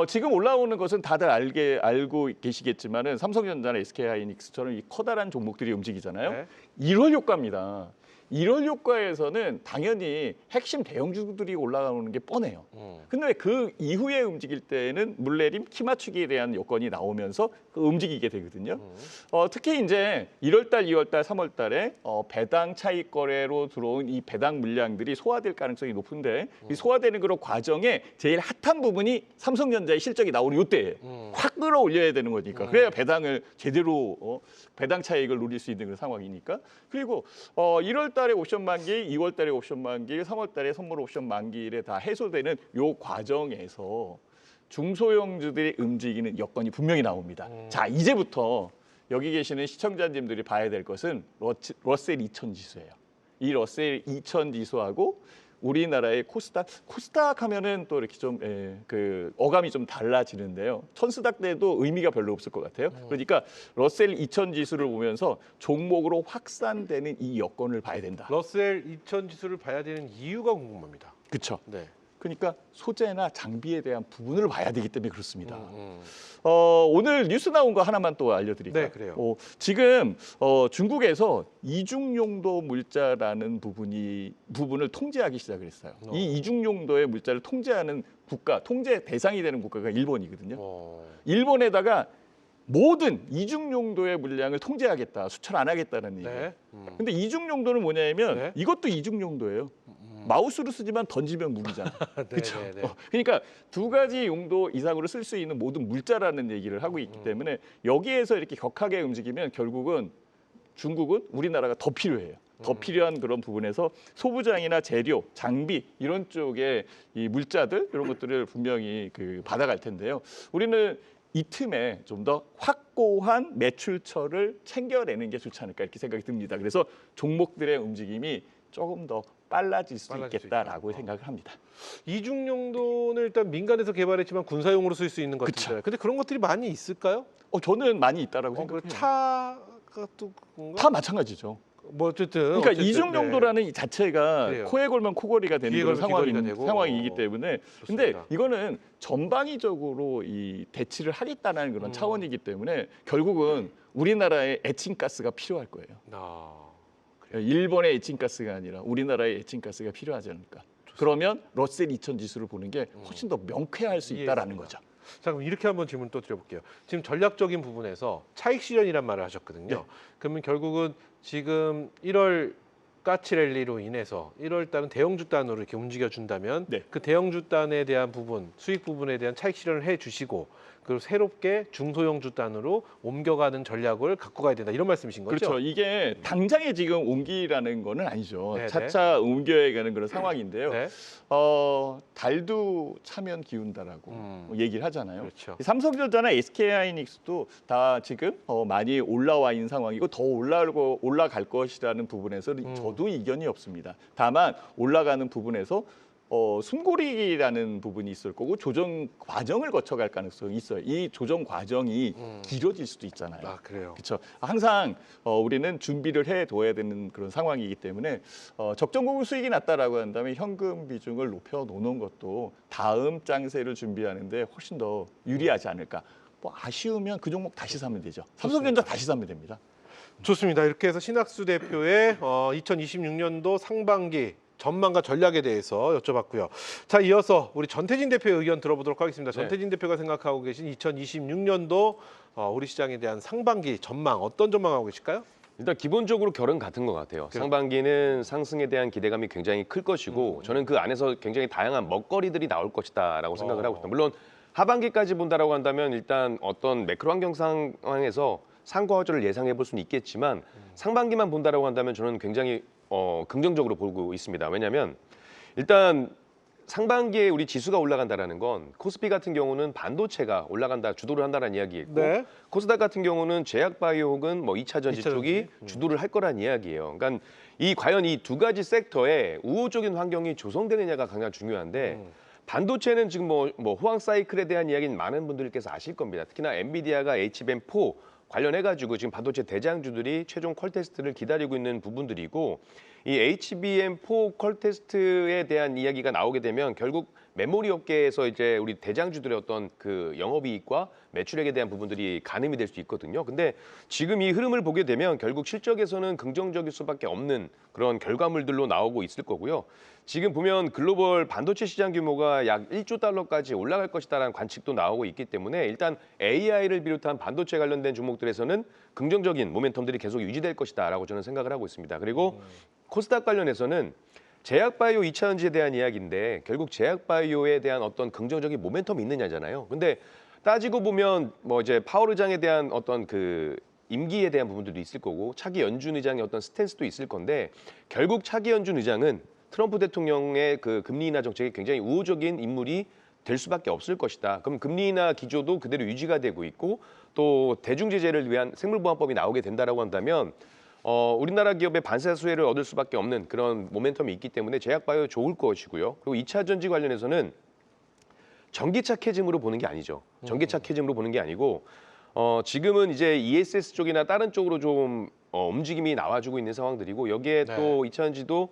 지금 올라오는 것은 다들 알고 계시겠지만은 삼성전자나 SK하이닉스처럼 이 커다란 종목들이 움직이잖아요. 네. 1월 효과입니다. 1월 효과에서는 당연히 핵심 대형주들이 올라가는 게 뻔해요. 근데 그 이후에 움직일 때는 물내림, 키 맞추기에 대한 여건이 나오면서 움직이게 되거든요. 특히 이제 1월달, 2월달, 3월달에 배당 차익 거래로 들어온 이 배당 물량들이 소화될 가능성이 높은데 이 소화되는 그런 과정에 제일 핫한 부분이 삼성전자의 실적이 나오는 이때예요. 확 끌어올려야 되는 거니까. 그래야 배당을 제대로 배당 차익을 누릴 수 있는 그런 상황이니까. 그리고 1월 달에 옵션 만기, 2월 달에 옵션 만기, 3월 달에 선물 옵션 만기일에 다 해소되는 요 과정에서 중소형주들이 움직이는 여건이 분명히 나옵니다. 자, 이제부터 여기 계시는 시청자님들이 봐야 될 것은 러셀 2000 지수예요. 이 러셀 2000 지수하고 우리나라의 코스닥 하면은 또 이렇게 좀 그 어감이 좀 달라지는데요. 천스닥 때도 의미가 별로 없을 것 같아요. 그러니까 러셀 2000 지수를 보면서 종목으로 확산되는 이 여건을 봐야 된다. 러셀 2000 지수를 봐야 되는 이유가 궁금합니다. 그렇죠. 네. 그러니까 소재나 장비에 대한 부분을 봐야 되기 때문에 그렇습니다. 오늘 뉴스 나온 거 하나만 또 알려드릴까요? 네, 그래요. 지금 중국에서 이중용도 물자라는 부분을 통제하기 시작을 했어요. 이 이중용도의 물자를 통제하는 국가, 통제 대상이 되는 국가가 일본이거든요. 일본에다가 모든 이중용도의 물량을 통제하겠다, 수출 안 하겠다는 얘기예요. 네. 근데 이중용도는 뭐냐면 네. 이것도 이중용도예요. 마우스로 쓰지만 던지면 무기잖아. 그렇죠. 네, 네, 네. 그러니까 두 가지 용도 이상으로 쓸 수 있는 모든 물자라는 얘기를 하고 있기 때문에 여기에서 이렇게 격하게 움직이면 결국은 중국은 우리나라가 더 필요해요. 더 필요한 그런 부분에서 소부장이나 재료, 장비 이런 쪽에 이 물자들 이런 것들을 분명히 받아갈 텐데요. 우리는 이 틈에 좀 더 확고한 매출처를 챙겨내는 게 좋지 않을까 이렇게 생각이 듭니다. 그래서 종목들의 움직임이 조금 더 빨라질 수 빨라질 수 있겠다라고 있다. 생각을 합니다. 이중용도는 일단 민간에서 개발했지만 군사용으로 쓸 수 있는 것들. 근데 그런 것들이 많이 있을까요? 저는 많이 있다라고 그 생각해요. 차가 또 그런가? 다 마찬가지죠. 뭐 어쨌든 그러니까 어쨌든, 이중 용도라는 이 자체가 그래요. 코에 걸면 코걸이가 되는 귀에 그런 걸면 귀걸이가 되고. 상황이기 때문에 근데 좋습니다. 이거는 전방위적으로 이 대치를 하겠다는 그런 차원이기 때문에 결국은 우리나라에 에칭가스가 필요할 거예요. 일본의 에칭가스가 아니라 우리나라의 에칭가스가 필요하지 않을까. 그러면 러셀 2000 지수를 보는 게 훨씬 더 명쾌할 수 있다라는 거죠. 자, 그럼 이렇게 한번 질문 또 드려볼게요. 지금 전략적인 부분에서 차익 실현이란 말을 하셨거든요. 네. 그러면 결국은 지금 1월 까치랠리로 인해서 1월 달은 대형주 단으로 이렇게 움직여 준다면 네. 그 대형주 단에 대한 부분, 수익 부분에 대한 차익 실현을 해 주시고 그리고 새롭게 중소형주 단으로 옮겨가는 전략을 갖고 가야 된다. 이런 말씀이신 거죠? 그렇죠. 이게 당장에 지금 옮기라는 거는 아니죠. 네네. 차차 옮겨야가는 그런 상황인데요. 네. 달도 차면 기운다라고 얘기를 하잖아요. 그렇죠. 삼성전자나 SK하이닉스도 다 지금 많이 올라와 있는 상황이고 더 올라갈 것이라는 부분에서 저도 이견이 없습니다. 다만 올라가는 부분에서 숨고리라는 부분이 있을 거고 조정 과정을 거쳐갈 가능성이 있어요. 이 조정 과정이 길어질 수도 있잖아요. 아, 그래요. 그렇죠. 항상 우리는 준비를 해둬야 되는 그런 상황이기 때문에 적정 부분 수익이 났다라고 한다면 현금 비중을 높여 놓는 것도 다음 장세를 준비하는데 훨씬 더 유리하지 않을까. 뭐 아쉬우면 그 종목 다시 사면 되죠. 삼성전자 다시 사면 됩니다. 좋습니다. 이렇게 해서 신학수 대표의 2026년도 상반기 전망과 전략에 대해서 여쭤봤고요. 자, 이어서 우리 전태진 대표의 의견 들어보도록 하겠습니다. 전태진 대표가 생각하고 계신 2026년도 우리 시장에 대한 상반기 전망 어떤 전망하고 계실까요? 일단 기본적으로 결은 같은 것 같아요. 상반기는 상승에 대한 기대감이 굉장히 클 것이고 저는 그 안에서 굉장히 다양한 먹거리들이 나올 것이다라고 생각을 하고 있습니다. 물론 하반기까지 본다라고 한다면 일단 어떤 매크로 환경 상황에서 상과 하저를 예상해 볼 수는 있겠지만 상반기만 본다라고 한다면 저는 굉장히 긍정적으로 보고 있습니다. 왜냐하면 일단 상반기에 우리 지수가 올라간다라는 건 코스피 같은 경우는 반도체가 올라간다, 주도를 한다는 이야기가 있고 네. 코스닥 같은 경우는 제약바이오 혹은 뭐 2차 전지 2차 전지. 쪽이 주도를 할 거란 이야기예요. 그러니까 과연 이 두 가지 섹터에 우호적인 환경이 조성되느냐가 가장 중요한데 반도체는 지금 뭐 호황 사이클에 대한 이야기는 많은 분들께서 아실 겁니다. 특히나 엔비디아가 HBM4 관련해가지고 지금 반도체 대장주들이 최종 퀄 테스트를 기다리고 있는 부분들이고 이 HBM4 퀄 테스트에 대한 이야기가 나오게 되면 결국 메모리 업계에서 이제 우리 대장주들의 어떤 그 영업이익과 매출액에 대한 부분들이 가늠이 될 수 있거든요. 근데 지금 이 흐름을 보게 되면 결국 실적에서는 긍정적일 수밖에 없는 그런 결과물들로 나오고 있을 거고요. 지금 보면 글로벌 반도체 시장 규모가 약 1조 달러까지 올라갈 것이다라는 관측도 나오고 있기 때문에 일단 AI를 비롯한 반도체 관련된 종목들에서는 긍정적인 모멘텀들이 계속 유지될 것이다라고 저는 생각을 하고 있습니다. 그리고 코스닥 관련해서는 제약바이오 2차 전지에 대한 이야기인데 결국 제약바이오에 대한 어떤 긍정적인 모멘텀이 있느냐잖아요. 근데 따지고 보면 뭐 이제 파월 의장에 대한 어떤 그 임기에 대한 부분들도 있을 거고 차기 연준 의장의 어떤 스탠스도 있을 건데 결국 차기 연준 의장은 트럼프 대통령의 그 금리 인하 정책이 굉장히 우호적인 인물이 될 수밖에 없을 것이다. 그럼 금리 인하 기조도 그대로 유지가 되고 있고 또 대중 제재를 위한 생물보안법이 나오게 된다라고 한다면 우리나라 기업의 반사 수혜를 얻을 수밖에 없는 그런 모멘텀이 있기 때문에 제약바이오 좋을 것이고요. 그리고 2차 전지 관련해서는 전기차 캐즘으로 보는 게 아니죠. 전기차 캐즘으로 보는 게 아니고 지금은 이제 ESS 쪽이나 다른 쪽으로 좀 움직임이 나와주고 있는 상황들이고 여기에 또 2차 전지도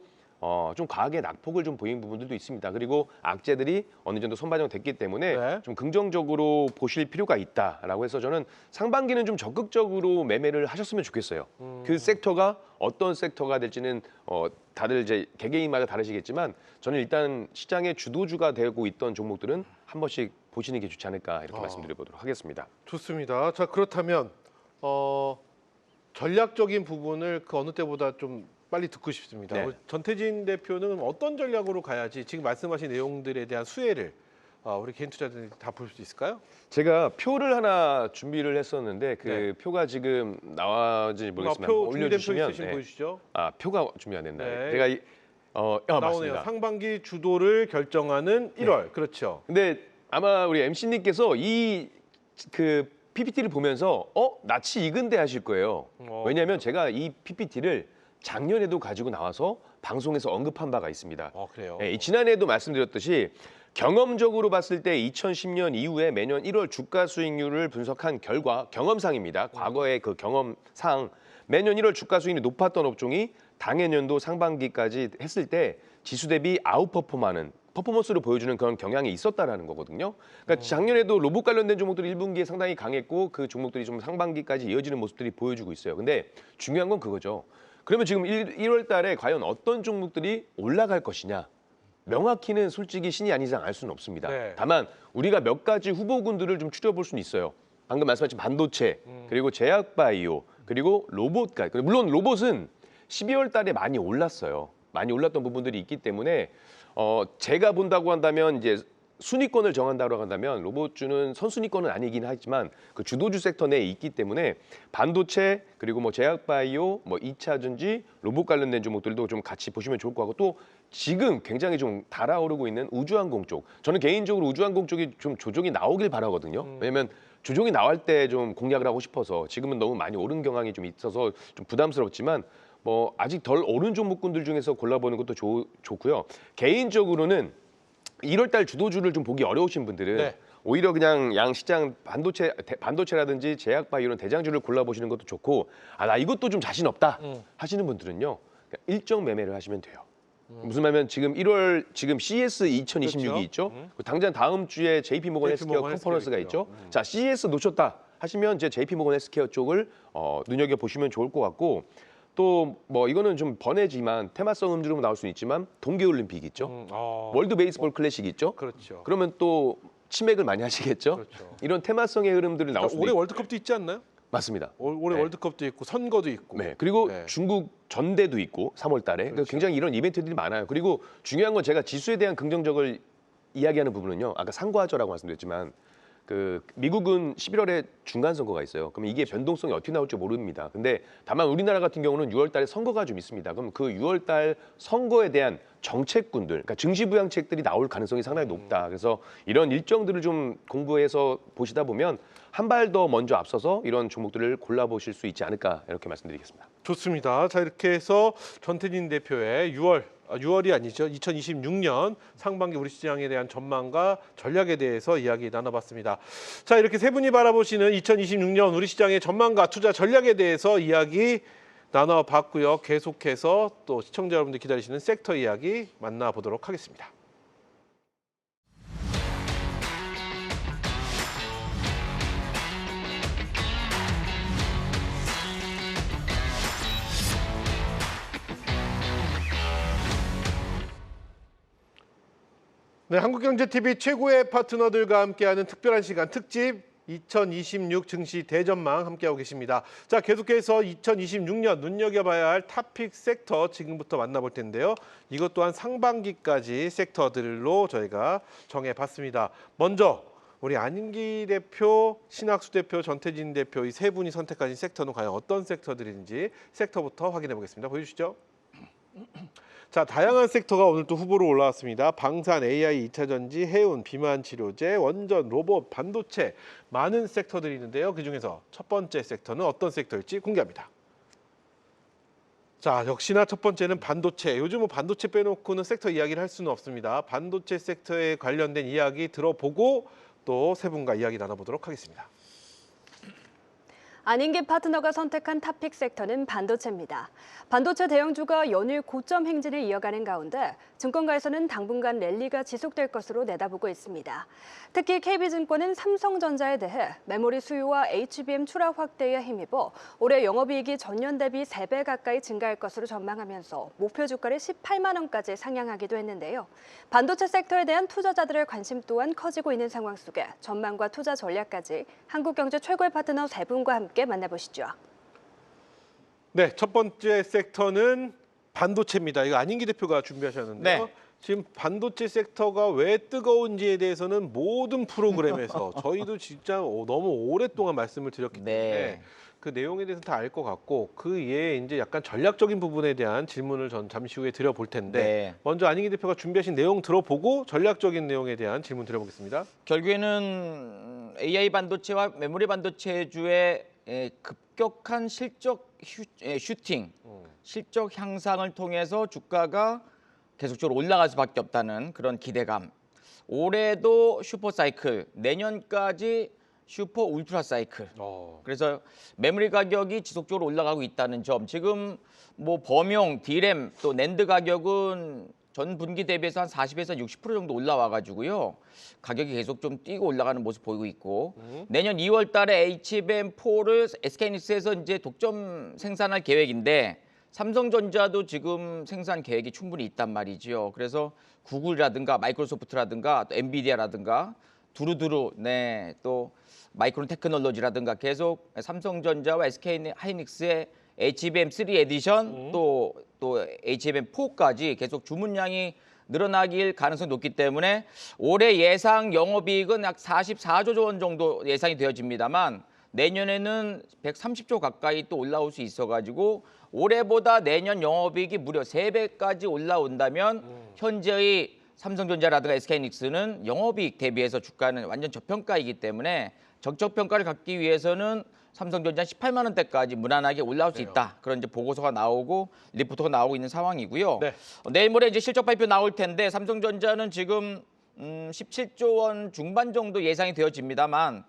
좀 과하게 낙폭을 좀 보인 부분들도 있습니다. 그리고 악재들이 어느 정도 선반영됐기 때문에 좀 긍정적으로 보실 필요가 있다라고 해서 저는 상반기는 좀 적극적으로 매매를 하셨으면 좋겠어요. 그 섹터가 어떤 섹터가 될지는 다들 이제 개개인마다 다르시겠지만 저는 일단 시장의 주도주가 되고 있던 종목들은 한 번씩 보시는 게 좋지 않을까 이렇게 말씀드려보도록 하겠습니다. 좋습니다. 자, 그렇다면 전략적인 부분을 그 어느 때보다 좀 빨리 듣고 싶습니다. 네. 우리 전태진 대표는 어떤 전략으로 가야지 지금 말씀하신 내용들에 대한 수혜를 우리 개인 투자자들이 다 볼 수 있을까요? 제가 표를 하나 준비를 했었는데 그 표가 지금 나와지 모르겠지만 표 준비된 표 올려주시면 있으시면 보여주시죠. 표가 준비 안 됐나요? 네. 제가 나오네요. 맞습니다. 상반기 주도를 결정하는 1월. 그렇죠. 근데 아마 우리 MC님께서 이 그 PPT를 보면서 낯이 익은데 하실 거예요. 왜냐하면 제가 이 PPT를 작년에도 가지고 나와서 방송에서 언급한 바가 있습니다. 그래요? 이 지난해에도 말씀드렸듯이 경험적으로 봤을 때 2010년 이후에 매년 1월 주가 수익률을 분석한 결과 경험상입니다. 과거의 그 경험상 매년 1월 주가 수익률이 높았던 업종이 당해년도 상반기까지 했을 때 지수 대비 아웃퍼폼하는 퍼포먼스를 보여주는 그런 경향이 있었다라는 거거든요. 그러니까 작년에도 로봇 관련된 종목들이 1분기에 상당히 강했고 그 종목들이 좀 상반기까지 이어지는 모습들이 보여주고 있어요. 근데 중요한 건 그거죠. 그러면 지금 1월 달에 과연 어떤 종목들이 올라갈 것이냐. 명확히는 솔직히 신이 아닌 이상 알 수는 없습니다. 네. 다만 우리가 몇 가지 후보군들을 좀 추려볼 수는 있어요. 방금 말씀하신 반도체, 그리고 제약바이오, 그리고 로봇까지. 물론 로봇은 12월 달에 많이 올랐어요. 많이 올랐던 부분들이 있기 때문에 제가 본다고 한다면 이제 순위권을 정한다고 한다면 로봇주는 선순위권은 아니긴 하지만 그 주도주 섹터 내에 있기 때문에 반도체 그리고 뭐 제약바이오, 뭐 2차 전지, 로봇 관련된 종목들도 좀 같이 보시면 좋을 것 같고 또 지금 굉장히 좀 달아오르고 있는 우주항공 쪽. 저는 개인적으로 우주항공 쪽이 좀 조정이 나오길 바라거든요. 왜냐면 조정이 나올 때 좀 공략을 하고 싶어서 지금은 너무 많이 오른 경향이 좀 있어서 좀 부담스럽지만 뭐 아직 덜 오른 종목군들 중에서 골라보는 것도 좋고요. 개인적으로는 1월 달 주도주를 좀 보기 어려우신 분들은 네. 오히려 그냥 양시장 반도체라든지 제약바이오 이런 대장주를 골라보시는 것도 좋고 나 이것도 좀 자신 없다 하시는 분들은요. 그러니까 일정 매매를 하시면 돼요. 무슨 말이냐면 지금 1월 지금 CS 2026이 그렇죠. 있죠. 당장 다음 주에 JP모건 헬스케어 컨퍼런스가 있죠. 자, CS 놓쳤다 하시면 이제 JP모건 헬스케어 쪽을 눈여겨 보시면 좋을 것 같고 또 뭐 이거는 좀 번외지만 테마성 음주로 나올 수는 있지만 동계올림픽 있죠. 월드 베이스볼 클래식 있죠. 그렇죠. 그러면 또 치맥을 많이 하시겠죠. 그렇죠. 이런 테마성의 흐름들이 나올 수도 올해 있고. 월드컵도 있지 않나요? 맞습니다. 올해 네. 월드컵도 있고 선거도 있고. 네. 그리고 네. 중국 전대도 있고 3월 달에. 그러니까 굉장히 이런 이벤트들이 많아요. 그리고 중요한 건 제가 지수에 대한 긍정적을 이야기하는 부분은요. 아까 상과저라고 말씀드렸지만 그 미국은 11월에 중간 선거가 있어요. 그럼 이게 변동성이 어떻게 나올지 모릅니다. 근데 다만 우리나라 같은 경우는 6월 달에 선거가 좀 있습니다. 그럼 그 6월 달 선거에 대한 정책군들, 그러니까 증시부양책들이 나올 가능성이 상당히 높다. 그래서 이런 일정들을 좀 공부해서 보시다 보면 한 발 더 먼저 앞서서 이런 종목들을 골라보실 수 있지 않을까 이렇게 말씀드리겠습니다. 좋습니다. 자, 이렇게 해서 전태진 대표의 6월이 아니죠. 2026년 상반기 우리 시장에 대한 전망과 전략에 대해서 이야기 나눠봤습니다. 자, 이렇게 세 분이 바라보시는 2026년 우리 시장의 전망과 투자 전략에 대해서 이야기 나눠봤고요. 계속해서 또 시청자 여러분들 기다리시는 섹터 이야기 만나보도록 하겠습니다. 네, 한국경제TV 최고의 파트너들과 함께하는 특별한 시간 특집 2026 증시 대전망 함께하고 계십니다. 자, 계속해서 2026년 눈여겨봐야 할 탑픽 섹터 지금부터 만나볼 텐데요. 이것 또한 상반기까지 섹터들로 저희가 정해봤습니다. 먼저 우리 안인기 대표, 신학수 대표, 전태진 대표 이 세 분이 선택하신 섹터는 과연 어떤 섹터들인지 섹터부터 확인해 보겠습니다. 보여주시죠. 자, 다양한 섹터가 오늘 또 후보로 올라왔습니다. 방산, AI, 2차 전지, 해운, 비만 치료제, 원전, 로봇, 반도체 많은 섹터들이 있는데요. 그중에서 첫 번째 섹터는 어떤 섹터일지 공개합니다. 자, 역시나 첫 번째는 반도체. 요즘 뭐 반도체 빼놓고는 섹터 이야기를 할 수는 없습니다. 반도체 섹터에 관련된 이야기 들어보고 또 세 분과 이야기 나눠보도록 하겠습니다. 안인기 파트너가 선택한 탑픽 섹터는 반도체입니다. 반도체 대형주가 연일 고점 행진을 이어가는 가운데 증권가에서는 당분간 랠리가 지속될 것으로 내다보고 있습니다. 특히 KB증권은 삼성전자에 대해 메모리 수요와 HBM 출하 확대에 힘입어 올해 영업이익이 전년 대비 3배 가까이 증가할 것으로 전망하면서 목표 주가를 18만 원까지 상향하기도 했는데요. 반도체 섹터에 대한 투자자들의 관심 또한 커지고 있는 상황 속에 전망과 투자 전략까지 한국경제 최고의 파트너 세 분과 함께 만나보시죠. 네, 첫 번째 섹터는 반도체입니다. 이거 안인기 대표가 준비하셨는데요. 네. 지금 반도체 섹터가 왜 뜨거운지에 대해서는 모든 프로그램에서 저희도 진짜 너무 오랫동안 말씀을 드렸기 때문에 네. 그 내용에 대해서 다 알 것 같고 그 이외에 이제 약간 전략적인 부분에 대한 질문을 전 잠시 후에 드려볼 텐데 네. 먼저 안익희 대표가 준비하신 내용 들어보고 전략적인 내용에 대한 질문 드려보겠습니다. 결국에는 AI 반도체와 메모리 반도체주의 급격한 슈팅, 실적 향상을 통해서 주가가 계속적으로 올라갈 수밖에 없다는 그런 기대감. 올해도 슈퍼 사이클, 내년까지 슈퍼 울트라 사이클. 그래서 메모리 가격이 지속적으로 올라가고 있다는 점. 지금 뭐 범용, D램 또 낸드 가격은 전 분기 대비해서 한 40에서 60% 정도 올라와 가지고요. 가격이 계속 좀 뛰고 올라가는 모습 보이고 있고 내년 2월 달에 HBM4를 SK하이닉스에서 이제 독점 생산할 계획인데 삼성전자도 지금 생산 계획이 충분히 있단 말이죠. 그래서 구글이라든가 마이크로소프트라든가 또 엔비디아라든가 두루두루 또 마이크론 테크놀로지라든가 계속 삼성전자와 SK하이닉스의 HBM3 에디션 또 HBM4까지 계속 주문량이 늘어나길 가능성이 높기 때문에 올해 예상 영업이익은 약 44조 원 정도 예상이 되어집니다만 내년에는 130조 가까이 또 올라올 수 있어가지고 올해보다 내년 영업이익이 무려 3배까지 올라온다면 현재의 삼성전자라든가 SK하이닉스는 영업이익 대비해서 주가는 완전 저평가이기 때문에 적정평가를 갖기 위해서는 삼성전자 18만 원대까지 무난하게 올라올 수 있다. 그런 이제 보고서가 나오고 리포트가 나오고 있는 상황이고요. 네. 내일 모레 이제 실적 발표 나올 텐데 삼성전자는 지금 17조 원 중반 정도 예상이 되어집니다만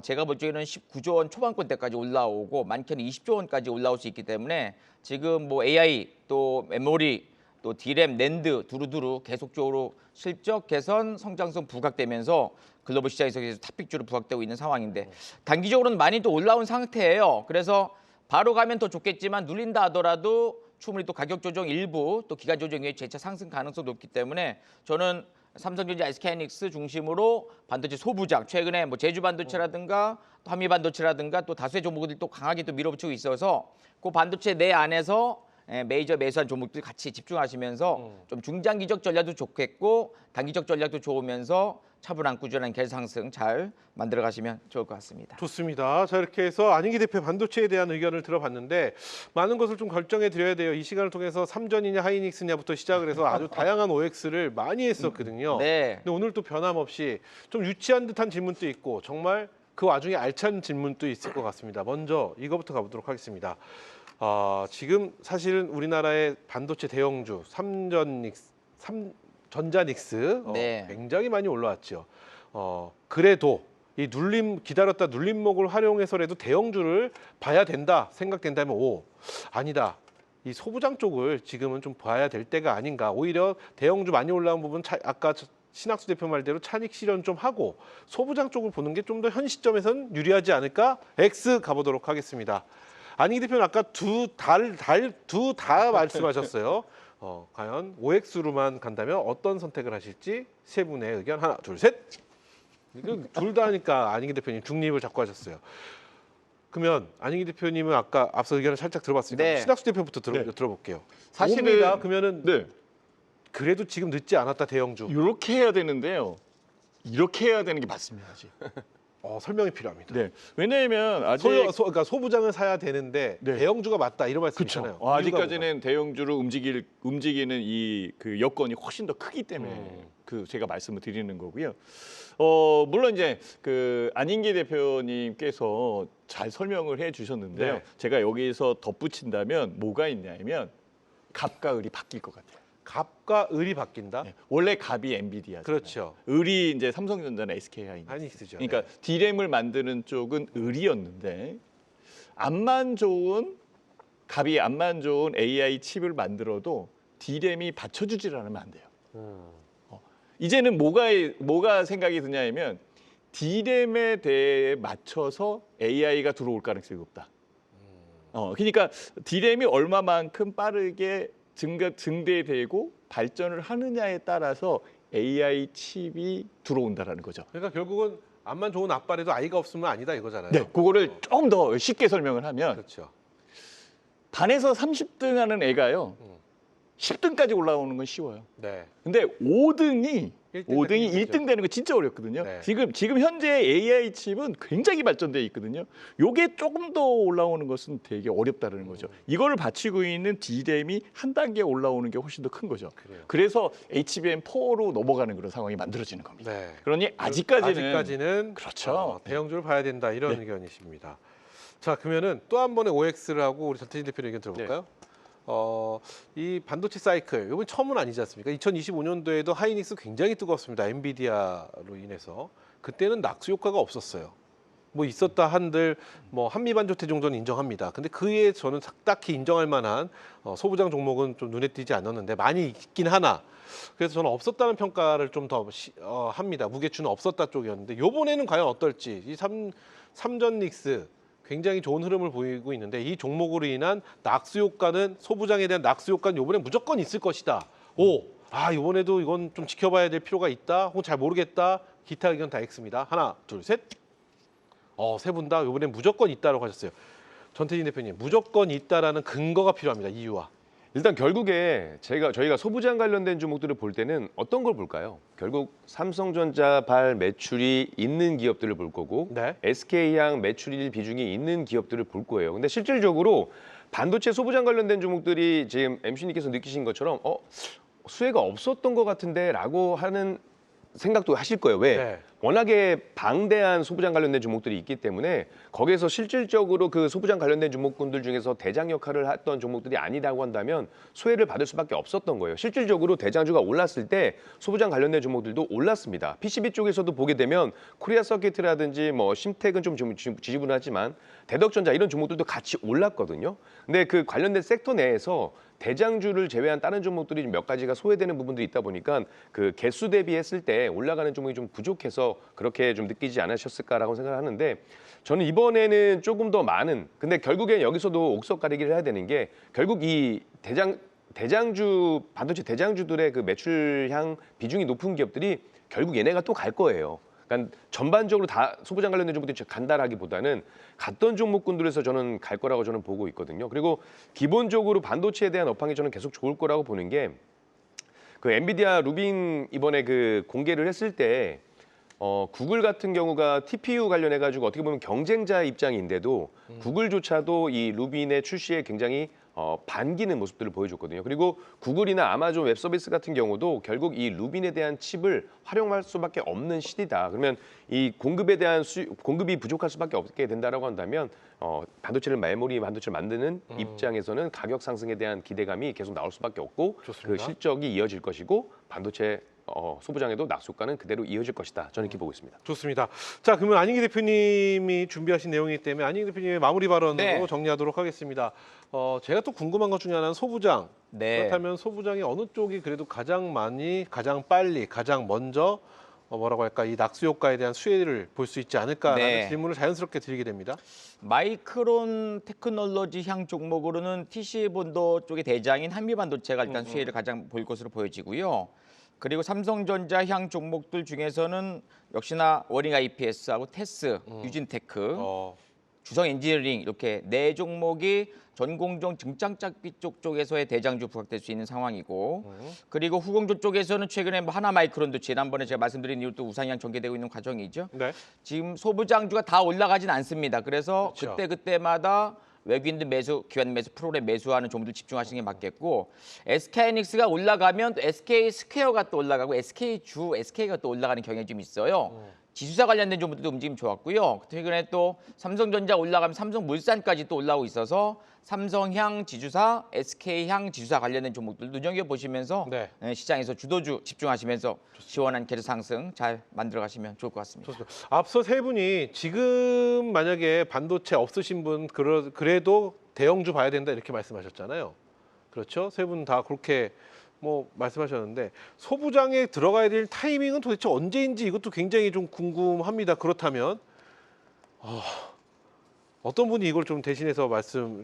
제가 볼 적에는 19조 원 초반권대까지 올라오고 많게는 20조 원까지 올라올 수 있기 때문에 지금 뭐 AI 또 메모리 또 D램, 낸드 두루두루 계속적으로 실적 개선, 성장성 부각되면서 글로벌 시장에서 계속 탑픽주로 부각되고 있는 상황인데 단기적으로는 많이 또 올라온 상태예요. 그래서 바로 가면 더 좋겠지만 눌린다 하더라도 충분히 또 가격 조정 일부 또 기간 조정 이후에 재차 상승 가능성도 높기 때문에 저는 삼성전자, SK하이닉스 중심으로 반도체 소부장 최근에 뭐 제주 반도체라든가 또 한미 반도체라든가 또 다수의 종목들이 또 강하게 또 밀어붙이고 있어서 그 반도체 내 안에서 메이저 매수한 종목들 같이 집중하시면서 좀 중장기적 전략도 좋겠고 단기적 전략도 좋으면서 차분한 꾸준한 개상승 잘 만들어 가시면 좋을 것 같습니다. 좋습니다. 자, 이렇게 해서 안익희 대표 반도체에 대한 의견을 들어봤는데 많은 것을 좀 결정해 드려야 돼요. 이 시간을 통해서 삼전이냐 하이닉스냐부터 시작을 해서 아주 다양한 OX를 많이 했었거든요. 네. 근데 오늘 또 변함없이 좀 유치한 듯한 질문도 있고 정말 그 와중에 알찬 질문도 있을 것 같습니다. 먼저 이거부터 가보도록 하겠습니다. 지금 사실은 우리나라의 반도체 대형주 전자닉스 네. 굉장히 많이 올라왔죠. 그래도 이 기다렸다 눌림목을 활용해서라도 대형주를 봐야 된다 생각된다면 아니다. 이 소부장 쪽을 지금은 좀 봐야 될 때가 아닌가. 오히려 대형주 많이 올라온 부분 아까 신학수 대표 말대로 차익 실현 좀 하고 소부장 쪽을 보는 게 좀 더 현 시점에서는 유리하지 않을까? X 가보도록 하겠습니다. 안익희 대표는 아까 두 다 말씀하셨어요. 과연 OX로만 간다면 어떤 선택을 하실지 세 분의 의견 하나, 둘, 셋. 둘 다 하니까 안익희 대표님 중립을 잡고 하셨어요. 그러면 안익희 대표님은 아까 앞서 의견을 살짝 들어봤으니까 네. 신학수 대표부터 네. 들어볼게요. 사실은 옵니다. 그러면은 네. 그래도 지금 늦지 않았다 대형주. 이렇게 해야 되는데요. 이렇게 해야 되는 게 맞습니다. 아직. 설명이 필요합니다. 네. 왜냐하면 아직 그러니까 소부장을 사야 되는데 네. 대형주가 맞다 이런 그렇죠. 말씀이잖아요. 아직까지는 대형주로 움직이는 이 그 여건이 훨씬 더 크기 때문에 그 제가 말씀을 드리는 거고요. 물론 이제 그 안익희 대표님께서 잘 설명을 해주셨는데요. 네. 제가 여기서 덧붙인다면 뭐가 있냐면 갑과 을이 바뀔 것 같아요. 갑과 을이 바뀐다. 네. 원래 갑이 엔비디아잖아요. 그렇죠. 을이 이제 삼성전자나 SK하이닉스. 하이닉스죠. 그러니까 네. D램을 만드는 쪽은 을이었는데 암만 좋은 AI 칩을 만들어도 D램이 받쳐주질 않으면 안 돼요. 이제는 뭐가 생각이 드냐면 D램에 대해 맞춰서 AI가 들어올 가능성이 높다. 그러니까 D램이 얼마만큼 빠르게 증대되고 발전을 하느냐에 따라서 AI 칩이 들어온다라는 거죠. 그러니까 결국은 암만 좋은 앞발에도 아이가 없으면 아니다 이거잖아요. 네, 그거를 조금 더 쉽게 설명을 하면 그렇죠. 반에서 30등 하는 애가요. 10등까지 올라오는 건 쉬워요. 네. 근데 5등이 1등 5등이 되는 1등 되는 거 진짜 어렵거든요. 네. 지금 현재 AI 칩은 굉장히 발전돼 있거든요. 요게 조금 더 올라오는 것은 되게 어렵다는 거죠. 이거를 받치고 있는 D램이 한 단계 올라오는 게 훨씬 더 큰 거죠. 그래서 HBM4로 넘어가는 그런 상황이 만들어지는 겁니다. 네. 그러니 아직까지는 그렇죠. 그렇죠. 대형주를 봐야 된다 이런 의견이십니다. 자, 그러면은 또 한 번의 OX를 하고 우리 전태진 대표님 의견 들어볼까요? 이 반도체 사이클 이번 처음은 아니지 않습니까? 2025년도에도 하이닉스 굉장히 뜨거웠습니다. 엔비디아로 인해서 그때는 낙수 효과가 없었어요. 뭐 있었다 한들 뭐 한미 반도체 정도는 인정합니다. 근데 그에 저는 딱히 인정할 만한 소부장 종목은 좀 눈에 띄지 않았는데 많이 있긴 하나. 그래서 저는 없었다는 평가를 좀 더 합니다. 무게추는 없었다 쪽이었는데 이번에는 과연 어떨지 이 삼전닉스 굉장히 좋은 흐름을 보이고 있는데 이 종목으로 인한 낙수 효과는 소부장에 대한 낙수 효과는 이번에 무조건 있을 것이다. 이번에도 이건 좀 지켜봐야 될 필요가 있다. 혹은 잘 모르겠다. 기타 의견 다 X입니다. 하나, 둘, 셋. 세 분 다 이번엔 무조건 있다라고 하셨어요. 전태진 대표님, 무조건 있다라는 근거가 필요합니다. 이유와. 일단 결국에 저희가 소부장 관련된 종목들을 볼 때는 어떤 걸 볼까요? 결국 삼성전자 발 매출이 있는 기업들을 볼 거고 네. SK향 매출일 비중이 있는 기업들을 볼 거예요. 근데 실질적으로 반도체 소부장 관련된 종목들이 지금 MC님께서 느끼신 것처럼 수혜가 없었던 것 같은데라고 하는 생각도 하실 거예요. 왜? 네. 워낙에 방대한 소부장 관련된 종목들이 있기 때문에 거기에서 실질적으로 그 소부장 관련된 종목군들 중에서 대장 역할을 했던 종목들이 아니라고 한다면 수혜를 받을 수밖에 없었던 거예요. 실질적으로 대장주가 올랐을 때 소부장 관련된 종목들도 올랐습니다. PCB 쪽에서도 보게 되면 코리아 서킷이라든지 뭐 심텍은 좀 지지분하지만 대덕전자 이런 종목들도 같이 올랐거든요. 근데 그 관련된 섹터 내에서 대장주를 제외한 다른 종목들이 몇 가지가 소외되는 부분들이 있다 보니까 그 개수 대비했을 때 올라가는 종목이 좀 부족해서 그렇게 좀 느끼지 않으셨을까라고 생각을 하는데 저는 이번에는 조금 더 많은 근데 결국엔 여기서도 옥석 가리기를 해야 되는 게 결국 이 대장주 반도체 대장주들의 그 매출향 비중이 높은 기업들이 결국 얘네가 또 갈 거예요. 그러니까 전반적으로 다 소부장 관련된 종목들이 간다라기보다는 갔던 종목군들에서 저는 갈 거라고 저는 보고 있거든요. 그리고 기본적으로 반도체에 대한 업황이 저는 계속 좋을 거라고 보는 게 그 엔비디아 루빈 이번에 그 공개를 했을 때 구글 같은 경우가 TPU 관련해 가지고 어떻게 보면 경쟁자 입장인데도 구글조차도 이 루빈의 출시에 굉장히 반기는 모습들을 보여줬거든요. 그리고 구글이나 아마존 웹서비스 같은 경우도 결국 이 루빈에 대한 칩을 활용할 수밖에 없는 시대다. 그러면 이 공급에 대한 공급이 부족할 수밖에 없게 된다라고 한다면 메모리 반도체를 만드는 입장에서는 가격 상승에 대한 기대감이 계속 나올 수밖에 없고 좋습니다. 그 실적이 이어질 것이고 반도체 소부장에도 낙수효과는 그대로 이어질 것이다. 저는 이렇게 보고 있습니다. 좋습니다. 자, 그러면 안익기 대표님이 준비하신 내용이기 때문에 안익기 대표님의 마무리 발언으로 네. 정리하도록 하겠습니다. 제가 또 궁금한 것 중에 하나는 소부장. 네. 그렇다면 소부장이 어느 쪽이 그래도 가장 빨리, 가장 먼저 뭐라고 할까 이 낙수 효과에 대한 수혜를 볼 수 있지 않을까라는 네. 질문을 자연스럽게 드리게 됩니다. 마이크론 테크놀로지 향 종목으로는 TC본도 쪽의 대장인 한미반도체가 일단 수혜를 가장 볼 것으로 보여지고요. 그리고 삼성전자 향 종목들 중에서는 역시나 워링 IPS하고 테스, 유진테크, 주성 엔지니어링 이렇게 네 종목이 전공정 증장작비 쪽에서의 대장주 부각될 수 있는 상황이고 그리고 후공조 쪽에서는 최근에 뭐 하나마이크론도 지난번에 제가 말씀드린 이후 또 우상향 전개되고 있는 과정이죠. 네. 지금 소부장주가 다 올라가진 않습니다. 그래서 그렇죠. 그때마다 외국인들 기관 매수 프로그램 매수하는 종목들 집중하시는 게 맞겠고 SK하이닉스가 올라가면 또 SK 스퀘어가 또 올라가고 SK가 또 올라가는 경향이 좀 있어요. 지수사 관련된 종목들도 움직임 좋았고요. 최근에 또 삼성전자 올라가면 삼성물산까지 또 올라오고 있어서 삼성향 지주사, SK향 지주사 관련된 종목들 눈여겨보시면서 네. 시장에서 주도주 집중하시면서 시원한 계속 상승 잘 만들어 가시면 좋을 것 같습니다. 좋습니다. 앞서 세 분이 지금 만약에 반도체 없으신 분 그래도 대형주 봐야 된다 이렇게 말씀하셨잖아요. 그렇죠? 세 분 다 그렇게 뭐 말씀하셨는데 소부장에 들어가야 될 타이밍은 도대체 언제인지 이것도 굉장히 좀 궁금합니다. 그렇다면 어떤 분이 이걸 좀 대신해서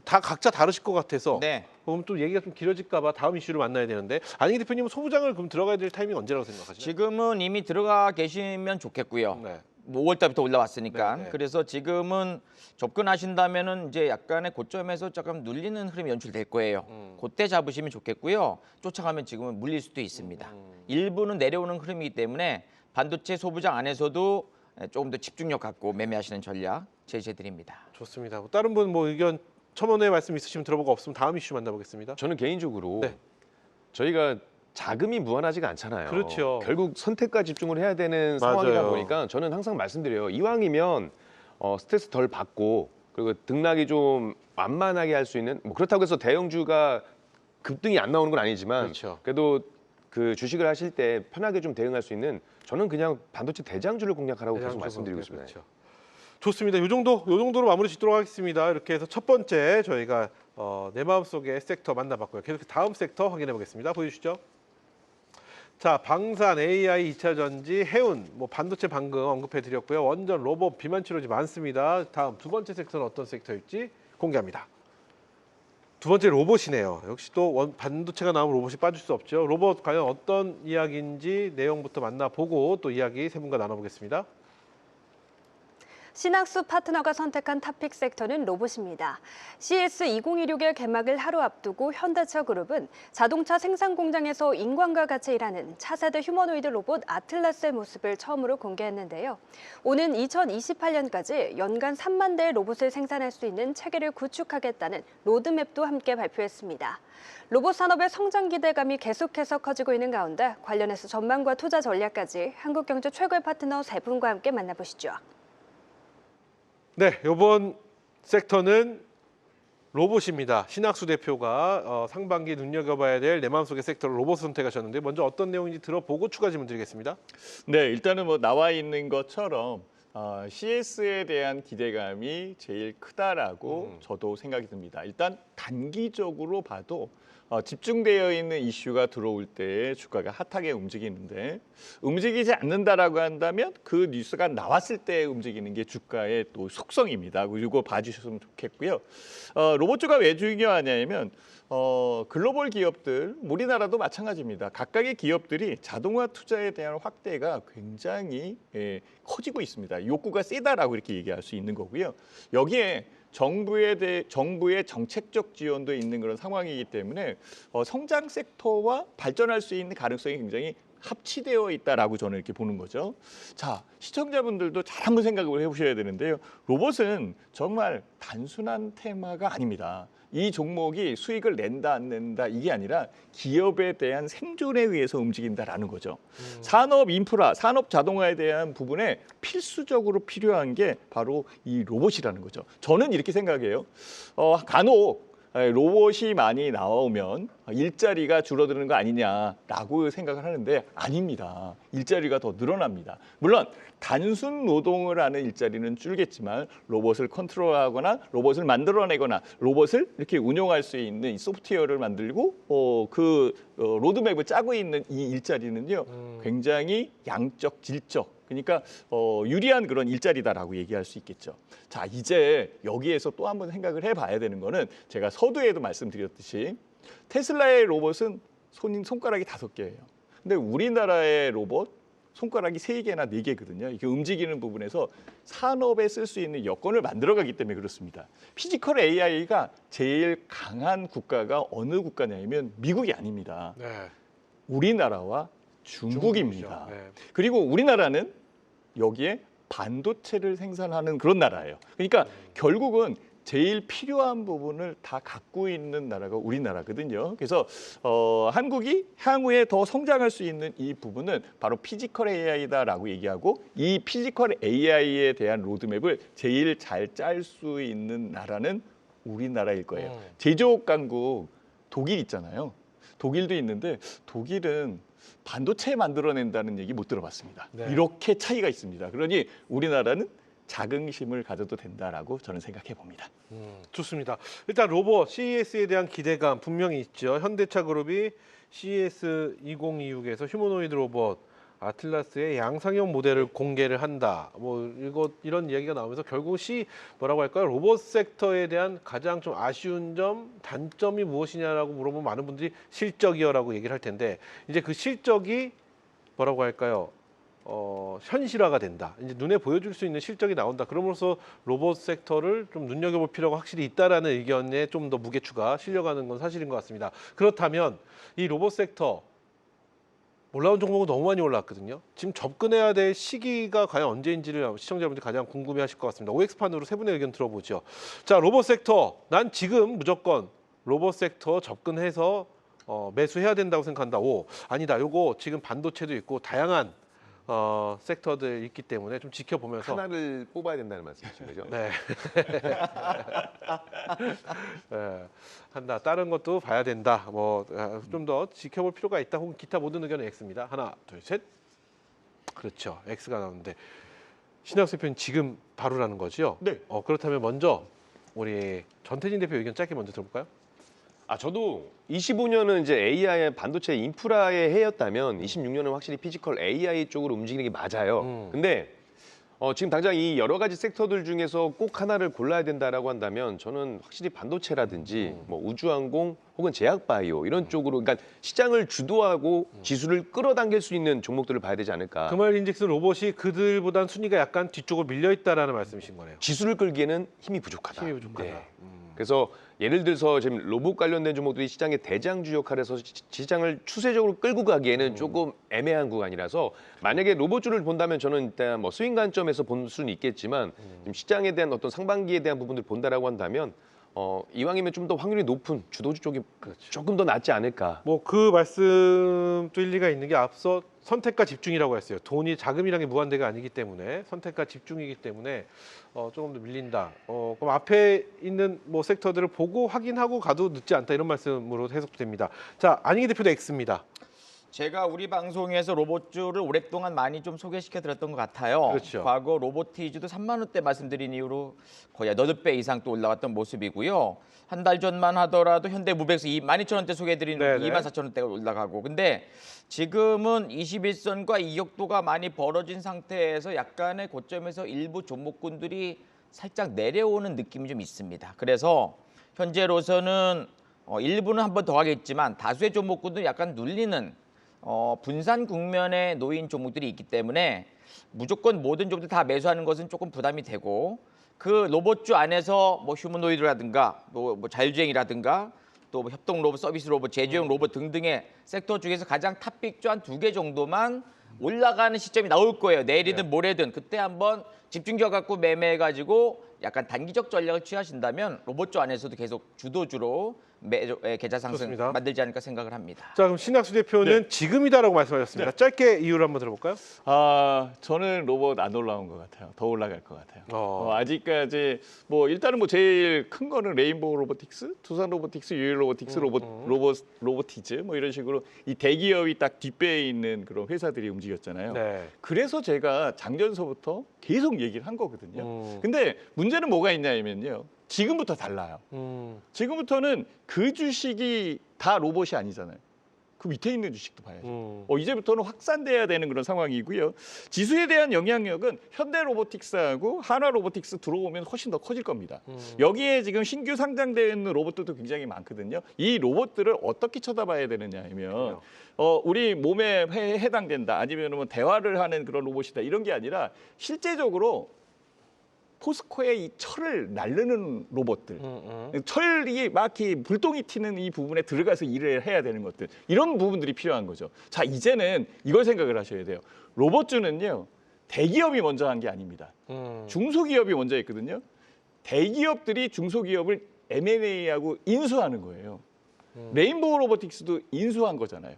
다 각자 다르실 것 같아서 네. 그럼 또 얘기가 좀 길어질까 봐 다음 이슈를 만나야 되는데 안익기 대표님은 소부장을 그럼 들어가야 될 타이밍 언제라고 생각하시나요? 지금은 이미 들어가 계시면 좋겠고요. 네. 5월 달부터 올라왔으니까. 네, 네. 그래서 지금은 접근하신다면은 이제 약간의 고점에서 조금 눌리는 흐름이 연출될 거예요. 그때 잡으시면 좋겠고요. 쫓아가면 지금은 물릴 수도 있습니다. 일부는 내려오는 흐름이기 때문에 반도체 소부장 안에서도 조금 더 집중력 갖고 매매하시는 전략 제시해드립니다. 좋습니다. 다른 분 뭐 의견 첨언의 말씀 있으시면 들어보고 없으면 다음 이슈 만나보겠습니다. 저는 개인적으로 네. 저희가 자금이 무한하지가 않잖아요. 그렇죠. 결국 선택과 집중을 해야 되는 상황이다 맞아요. 보니까 저는 항상 말씀드려요. 이왕이면 스트레스 덜 받고 그리고 등락이 좀 완만하게 할 수 있는 뭐 그렇다고 해서 대형주가 급등이 안 나오는 건 아니지만 그렇죠. 그래도 그 주식을 하실 때 편하게 좀 대응할 수 있는 저는 그냥 반도체 대장주를 공략하라고 계속 대장주 말씀드리고 공략, 있습니다. 그렇죠. 좋습니다. 요 정도로 마무리 짓도록 하겠습니다. 이렇게 해서 첫 번째 저희가 내 마음속의 섹터 만나봤고요. 계속 다음 섹터 확인해 보겠습니다. 보여주시죠. 자, 방산, AI, 2차 전지, 해운, 뭐 반도체 방금 언급해 드렸고요. 원전, 로봇, 비만 치료제 많습니다. 다음 두 번째 섹터는 어떤 섹터일지 공개합니다. 두 번째 로봇이네요. 역시 또 반도체가 나오면 로봇이 빠질 수 없죠. 로봇 과연 어떤 이야기인지 내용부터 만나보고 또 이야기 세 분과 나눠보겠습니다. 신학수 파트너가 선택한 탑픽 섹터는 로봇입니다. CS 2026의 개막을 하루 앞두고 현대차 그룹은 자동차 생산 공장에서 인간과 같이 일하는 차세대 휴머노이드 로봇 아틀라스의 모습을 처음으로 공개했는데요. 오는 2028년까지 연간 3만 대의 로봇을 생산할 수 있는 체계를 구축하겠다는 로드맵도 함께 발표했습니다. 로봇 산업의 성장 기대감이 계속해서 커지고 있는 가운데 관련해서 전망과 투자 전략까지 한국경제 최고의 파트너 세 분과 함께 만나보시죠. 네, 이번 섹터는 로봇입니다. 신학수 대표가 상반기 눈여겨봐야 될 내 마음속의 섹터로 로봇을 선택하셨는데 먼저 어떤 내용인지 들어보고 추가 질문 드리겠습니다. 네, 일단은 뭐 나와 있는 것처럼 CS에 대한 기대감이 제일 크다라고 저도 생각이 듭니다. 일단 단기적으로 봐도 집중되어 있는 이슈가 들어올 때 주가가 핫하게 움직이는데 움직이지 않는다라고 한다면 그 뉴스가 나왔을 때 움직이는 게 주가의 또 속성입니다. 이거 봐주셨으면 좋겠고요. 로봇주가 왜 중요하냐면 글로벌 기업들, 우리나라도 마찬가지입니다. 각각의 기업들이 자동화 투자에 대한 확대가 굉장히 커지고 있습니다. 욕구가 세다라고 이렇게 얘기할 수 있는 거고요. 여기에 정부의 정책적 지원도 있는 그런 상황이기 때문에 성장 섹터와 발전할 수 있는 가능성이 굉장히 합치되어 있다라고 저는 이렇게 보는 거죠. 자, 시청자분들도 잘 한번 생각을 해보셔야 되는데요. 로봇은 정말 단순한 테마가 아닙니다. 이 종목이 수익을 낸다 안 낸다 이게 아니라 기업에 대한 생존에 의해서 움직인다라는 거죠. 산업 인프라, 산업 자동화에 대한 부분에 필수적으로 필요한 게 바로 이 로봇이라는 거죠. 저는 이렇게 생각해요. 간혹 로봇이 많이 나오면 일자리가 줄어드는 거 아니냐라고 생각을 하는데 아닙니다. 일자리가 더 늘어납니다. 물론 단순 노동을 하는 일자리는 줄겠지만 로봇을 컨트롤하거나 로봇을 만들어내거나 로봇을 이렇게 운용할 수 있는 이 소프트웨어를 만들고 로드맵을 짜고 있는 이 일자리는요 굉장히 양적, 질적 그러니까 유리한 그런 일자리다라고 얘기할 수 있겠죠. 자, 이제 여기에서 또 한번 생각을 해봐야 되는 거는 제가 서두에도 말씀드렸듯이 테슬라의 로봇은 손가락이 5개예요. 근데 우리나라의 로봇 손가락이 3개나 4개거든요. 이게 움직이는 부분에서 산업에 쓸 수 있는 여건을 만들어가기 때문에 그렇습니다. 피지컬 AI가 제일 강한 국가가 어느 국가냐면 미국이 아닙니다. 네. 우리나라와 중국입니다. 네. 그리고 우리나라는 여기에 반도체를 생산하는 그런 나라예요. 그러니까 결국은 제일 필요한 부분을 다 갖고 있는 나라가 우리나라거든요. 그래서 한국이 향후에 더 성장할 수 있는 이 부분은 바로 피지컬 AI다라고 얘기하고 이 피지컬 AI에 대한 로드맵을 제일 잘 짤 수 있는 나라는 우리나라일 거예요. 제조업 강국 독일 있잖아요. 독일도 있는데 독일은 반도체 만들어낸다는 얘기 못 들어봤습니다. 네. 이렇게 차이가 있습니다. 그러니 우리나라는 자긍심을 가져도 된다라고 저는 생각해 봅니다. 좋습니다. 일단 로봇 CES에 대한 기대감 분명히 있죠. 현대차 그룹이 CES 2026에서 휴머노이드 로봇 아틀라스의 양상형 모델을 공개를 한다. 뭐 이런 이야기가 나오면서 결국 뭐라고 할까요? 로봇 섹터에 대한 가장 좀 아쉬운 점, 단점이 무엇이냐라고 물어보면 많은 분들이 실적이요라고 얘기를 할 텐데 이제 그 실적이 뭐라고 할까요? 현실화가 된다. 이제 눈에 보여줄 수 있는 실적이 나온다. 그러면서 로봇 섹터를 좀 눈여겨볼 필요가 확실히 있다라는 의견에 좀 더 무게추가 실려가는 건 사실인 것 같습니다. 그렇다면 이 로봇 섹터 올라온 종목은 너무 많이 올랐거든요. 지금 접근해야 될 시기가 과연 언제인지를 시청자분들이 가장 궁금해하실 것 같습니다. OX판으로 세 분의 의견 들어보죠. 자, 로봇 섹터. 난 지금 무조건 로봇 섹터 접근해서 매수해야 된다고 생각한다. 오, 아니다. 요거 지금 반도체도 있고 다양한 섹터들 있기 때문에 좀 지켜보면서 하나를 뽑아야 된다는 말씀이신 거죠? 네. 네. 한다. 다른 것도 봐야 된다. 뭐 좀 더 지켜볼 필요가 있다. 혹은 기타 모든 의견은 X입니다. 하나, 둘, 셋. 그렇죠. X가 나오는데 신학수 대표는 지금 바로라는 거죠? 네. 그렇다면 먼저 우리 전태진 대표 의견 짧게 먼저 들어볼까요? 저도 25년은 이제 AI의 반도체 인프라의 해였다면 26년은 확실히 피지컬 AI 쪽으로 움직이는 게 맞아요. 근데 지금 당장 이 여러 가지 섹터들 중에서 꼭 하나를 골라야 된다라고 한다면 저는 확실히 반도체라든지 뭐 우주항공 혹은 제약바이오 이런 쪽으로 그러니까 시장을 주도하고 지수를 끌어당길 수 있는 종목들을 봐야 되지 않을까. 그 말인즉슨 로봇이 그들보단 순위가 약간 뒤쪽으로 밀려 있다라는 말씀이신 거네요. 지수를 끌기에는 힘이 부족하다. 힘이 부족하다. 네. 그래서 예를 들어서 지금 로봇 관련된 종목들이 시장의 대장주 역할을 해서 시장을 추세적으로 끌고 가기에는 조금 애매한 구간이라서 만약에 로봇주를 본다면 저는 일단 뭐 스윙 관점에서 볼 수는 있겠지만 지금 시장에 대한 어떤 상반기에 대한 부분들을 본다라고 한다면 이왕이면 좀 더 확률이 높은 주도주 쪽이 조금 더 낫지 않을까. 뭐 그 말씀도 일리가 있는 게 앞서 선택과 집중이라고 했어요. 돈이 자금이랑 게 무한대가 아니기 때문에 선택과 집중이기 때문에 조금 더 밀린다. 그럼 앞에 있는 뭐 섹터들을 보고 확인하고 가도 늦지 않다 이런 말씀으로 해석됩니다. 자, 안익희 대표도 X입니다. 제가 우리 방송에서 로봇주를 오랫동안 많이 좀 소개시켜 드렸던 것 같아요. 그렇죠. 과거 로보티즈도 3만 원대 말씀드린 이후로 거의 8배 이상 또 올라갔던 모습이고요. 한 달 전만 하더라도 현대무백스 12,000원대 소개해드린 네네. 24,000원대가 올라가고 근데 지금은 21선과 이격도가 많이 벌어진 상태에서 약간의 고점에서 일부 종목군들이 살짝 내려오는 느낌이 좀 있습니다. 그래서 현재로서는 일부는 한 번 더 하겠지만 다수의 종목군들은 약간 눌리는 분산 국면에 놓인 종목들이 있기 때문에 무조건 모든 종목들 다 매수하는 것은 조금 부담이 되고 그 로봇주 안에서 뭐 휴머노이드라든가 뭐 자율주행이라든가 또 뭐 협동 로봇, 서비스 로봇, 제조용 로봇 등등의 섹터 중에서 가장 탑픽주 한 2개 정도만 올라가는 시점이 나올 거예요. 내일이든 모레든 그때 한번 집중적 갖고 매매해가지고 약간 단기적 전략을 취하신다면 로봇주 안에서도 계속 주도주로 계좌 상승 좋습니다. 만들지 않을까 생각을 합니다. 자, 그럼 신학수 대표는 지금이다라고 말씀하셨습니다. 짧게 이유를 한번 들어볼까요? 저는 로봇 안 올라온 것 같아요. 더 올라갈 것 같아요. 아직까지 뭐 일단은 뭐 제일 큰 거는 레인보우 로보틱스, 두산 로보틱스, 유일 로보틱스, 로보티즈 뭐 이런 식으로 이 대기업이 딱 뒷배에 있는 그런 회사들이 움직였잖아요. 네. 그래서 제가 작년서부터 계속 얘기를 한 거거든요. 근데 문제는 뭐가 있냐면요. 지금부터 달라요. 지금부터는 그 주식이 다 로봇이 아니잖아요. 그 밑에 있는 주식도 봐야죠. 이제부터는 확산돼야 되는 그런 상황이고요. 지수에 대한 영향력은 현대로보틱스하고 한화로보틱스 들어오면 훨씬 더 커질 겁니다. 여기에 지금 신규 상장되어 있는 로봇들도 굉장히 많거든요. 이 로봇들을 어떻게 쳐다봐야 되느냐 하면 우리 몸에 해당된다 아니면 뭐 대화를 하는 그런 로봇이다 이런 게 아니라 실제적으로 포스코의 이 철을 날르는 로봇들, 철이 막 이렇게 불똥이 튀는 이 부분에 들어가서 일을 해야 되는 것들, 이런 부분들이 필요한 거죠. 자, 이제는 이걸 생각을 하셔야 돼요. 로봇주는요, 대기업이 먼저 한 게 아닙니다. 중소기업이 먼저 했거든요. 대기업들이 중소기업을 M&A하고 인수하는 거예요. 레인보우 로보틱스도 인수한 거잖아요.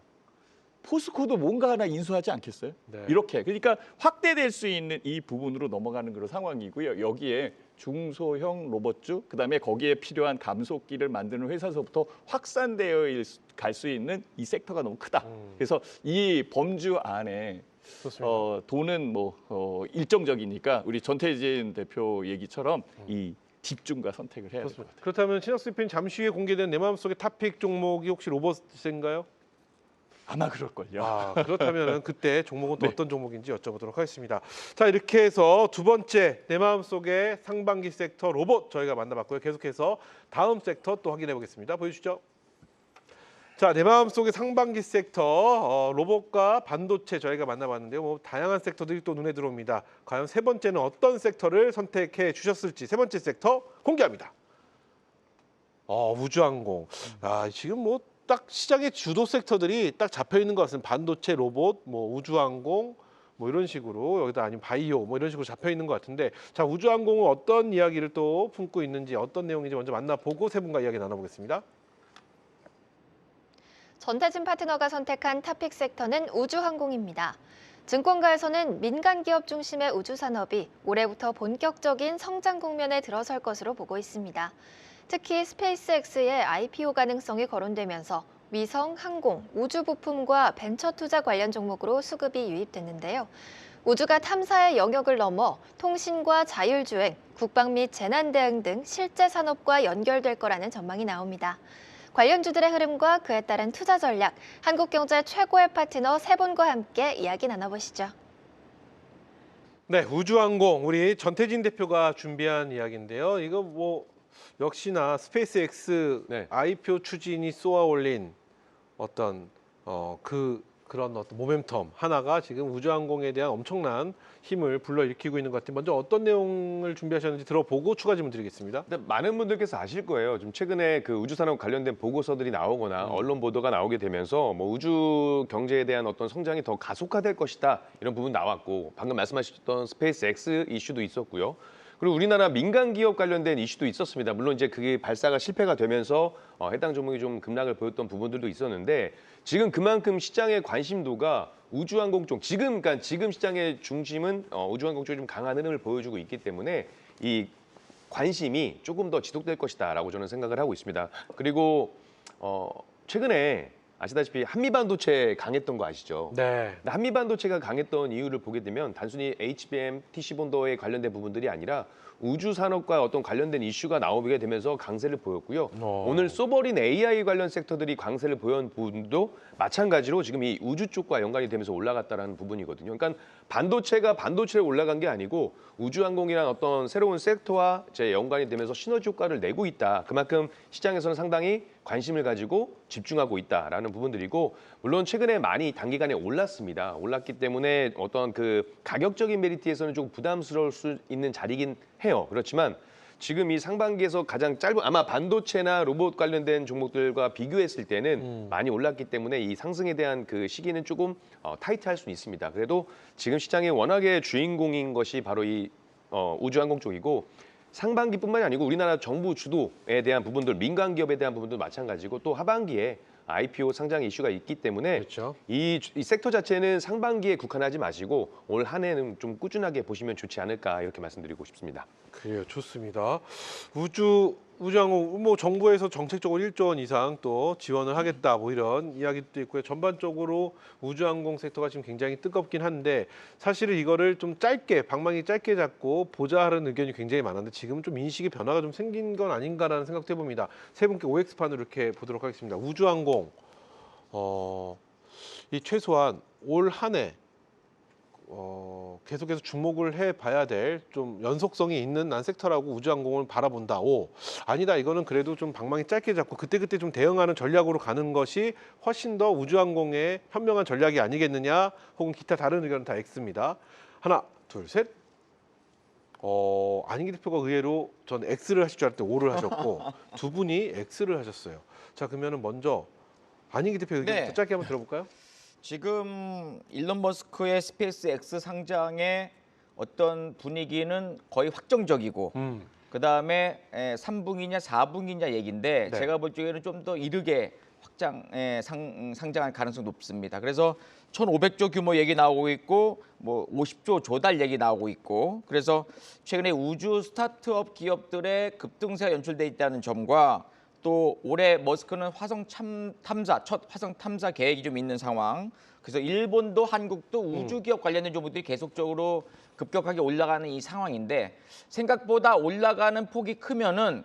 포스코도 뭔가 하나 인수하지 않겠어요? 네. 이렇게 그러니까 확대될 수 있는 이 부분으로 넘어가는 그런 상황이고요. 여기에 중소형 로봇주 그다음에 거기에 필요한 감속기를 만드는 회사서부터 확산되어 갈 수 있는 이 섹터가 너무 크다. 그래서 이 범주 안에 돈은 뭐 일정적이니까 우리 전태진 대표 얘기처럼 이 집중과 선택을 해야 될 것 같아요. 그렇다면 신학수 대표님 잠시 후에 공개된 내 마음속의 탑픽 종목이 혹시 로봇인가요? 아마 그럴걸요. 그렇다면 그때 종목은 또 어떤 종목인지 여쭤보도록 하겠습니다. 자, 이렇게 해서 두 번째 내 마음속의 상반기 섹터 로봇 저희가 만나봤고요. 계속해서 다음 섹터 또 확인해 보겠습니다. 보여주시죠. 자, 내 마음속의 상반기 섹터 로봇과 반도체 저희가 만나봤는데요. 뭐 다양한 섹터들이 또 눈에 들어옵니다. 과연 세 번째는 어떤 섹터를 선택해 주셨을지 세 번째 섹터 공개합니다. 우주항공. 지금 뭐 딱 시장의 주도 섹터들이 딱 잡혀 있는 것 같습니다. 반도체, 로봇, 뭐 우주항공, 뭐 이런 식으로 여기다 아니면 바이오 뭐 이런 식으로 잡혀 있는 것 같은데, 자, 우주항공은 어떤 이야기를 또 품고 있는지 어떤 내용인지 먼저 만나보고 세 분과 이야기 나눠보겠습니다. 전태진 파트너가 선택한 탑픽 섹터는 우주항공입니다. 증권가에서는 민간 기업 중심의 우주산업이 올해부터 본격적인 성장 국면에 들어설 것으로 보고 있습니다. 특히 스페이스X의 IPO 가능성이 거론되면서 위성, 항공, 우주 부품과 벤처 투자 관련 종목으로 수급이 유입됐는데요. 우주가 탐사의 영역을 넘어 통신과 자율주행, 국방 및 재난대응 등 실제 산업과 연결될 거라는 전망이 나옵니다. 관련주들의 흐름과 그에 따른 투자 전략, 한국경제 최고의 파트너 세 분과 함께 이야기 나눠보시죠. 네, 우주항공 우리 전태진 대표가 준비한 이야기인데요. 이거 뭐 역시나 스페이스X 네. IPO 추진이 쏘아올린 어떤 그런 어떤 모멘텀 하나가 지금 우주항공에 대한 엄청난 힘을 불러일으키고 있는 것 같아요. 먼저 어떤 내용을 준비하셨는지 들어보고 추가 질문 드리겠습니다. 근데 많은 분들께서 아실 거예요. 좀 최근에 그 우주산업 관련된 보고서들이 나오거나 언론 보도가 나오게 되면서 뭐 우주 경제에 대한 어떤 성장이 더 가속화될 것이다 이런 부분 나왔고, 방금 말씀하셨던 스페이스X 이슈도 있었고요. 그리고 우리나라 민간 기업 관련된 이슈도 있었습니다. 물론 이제 그게 발사가 실패가 되면서 해당 종목이 좀 급락을 보였던 부분들도 있었는데, 지금 그만큼 시장의 관심도가 우주항공 쪽, 그러니까 지금 시장의 중심은 우주항공 쪽이 좀 강한 흐름을 보여주고 있기 때문에 이 관심이 조금 더 지속될 것이다라고 저는 생각을 하고 있습니다. 그리고 최근에 아시다시피 한미반도체 강했던 거 아시죠? 네. 근데 한미반도체가 강했던 이유를 보게 되면 단순히 HBM, TC본도에 관련된 부분들이 아니라 우주 산업과 어떤 관련된 이슈가 나오게 되면서 강세를 보였고요. 오늘 쏘버린 AI 관련 섹터들이 강세를 보였던 부분도 마찬가지로 지금 이 우주 쪽과 연관이 되면서 올라갔다라는 부분이거든요. 그러니까 반도체가 반도체로 올라간 게 아니고 우주항공이란 어떤 새로운 섹터와 이제 연관이 되면서 시너지 효과를 내고 있다. 그만큼 시장에서는 상당히 관심을 가지고 집중하고 있다라는 부분들이고, 물론 최근에 많이 단기간에 올랐습니다. 올랐기 때문에 어떤 그 가격적인 메리트에서는 좀 부담스러울 수 있는 자리긴 해요. 그렇지만 지금 이 상반기에서 가장 짧은, 아마 반도체나 로봇 관련된 종목들과 비교했을 때는 많이 올랐기 때문에 이 상승에 대한 그 시기는 조금 타이트할 수는 있습니다. 그래도 지금 시장의 워낙에 주인공인 것이 바로 이 우주항공 쪽이고, 상반기뿐만이 아니고 우리나라 정부 주도에 대한 부분들, 민간 기업에 대한 부분도 마찬가지고, 또 하반기에 IPO 상장 이슈가 있기 때문에 그렇죠. 이 섹터 자체는 상반기에 국한하지 마시고 올 한 해는 좀 꾸준하게 보시면 좋지 않을까 이렇게 말씀드리고 싶습니다. 그래요, 좋습니다. 우주항공 뭐 정부에서 정책적으로 1조 원 이상 또 지원을 하겠다 뭐 이런 이야기도 있고요. 전반적으로 우주항공 섹터가 지금 굉장히 뜨겁긴 한데, 사실은 이거를 좀 방망이 짧게 잡고 보자 하는 의견이 굉장히 많았는데 지금은 좀 인식의 변화가 좀 생긴 건 아닌가라는 생각도 해봅니다. 세 분께 OX판으로 이렇게 보도록 하겠습니다. 우주항공 이 최소한 올 한 해 계속해서 주목을 해봐야 될 좀 연속성이 있는 난 섹터라고 우주항공을 바라본다. 아니다. 이거는 그래도 좀 방망이 짧게 잡고 그때그때 좀 대응하는 전략으로 가는 것이 훨씬 더 우주항공의 현명한 전략이 아니겠느냐, 혹은 기타 다른 의견은 다 X입니다. 하나, 둘, 셋. 안인기 대표가 의외로 전 X를 하실 줄 알았는데 O를 하셨고 두 분이 X를 하셨어요. 자, 그러면은 먼저 안인기 대표 의견 네. 짧게 한번 들어볼까요? 지금 일론 머스크의 스페이스X 상장의 어떤 분위기는 거의 확정적이고, 그다음에 3분기냐 4분기냐 얘기인데 네. 제가 볼 적에는 좀 더 이르게 상장할 가능성이 높습니다. 그래서 1,500조 규모 얘기 나오고 있고, 뭐 50조 조달 얘기 나오고 있고, 그래서 최근에 우주 스타트업 기업들의 급등세가 연출돼 있다는 점과, 또 올해 머스크는 첫 화성 탐사 계획이 좀 있는 상황. 그래서 일본도 한국도 우주 기업 관련된 종목들이 계속적으로 급격하게 올라가는 이 상황인데, 생각보다 올라가는 폭이 크면은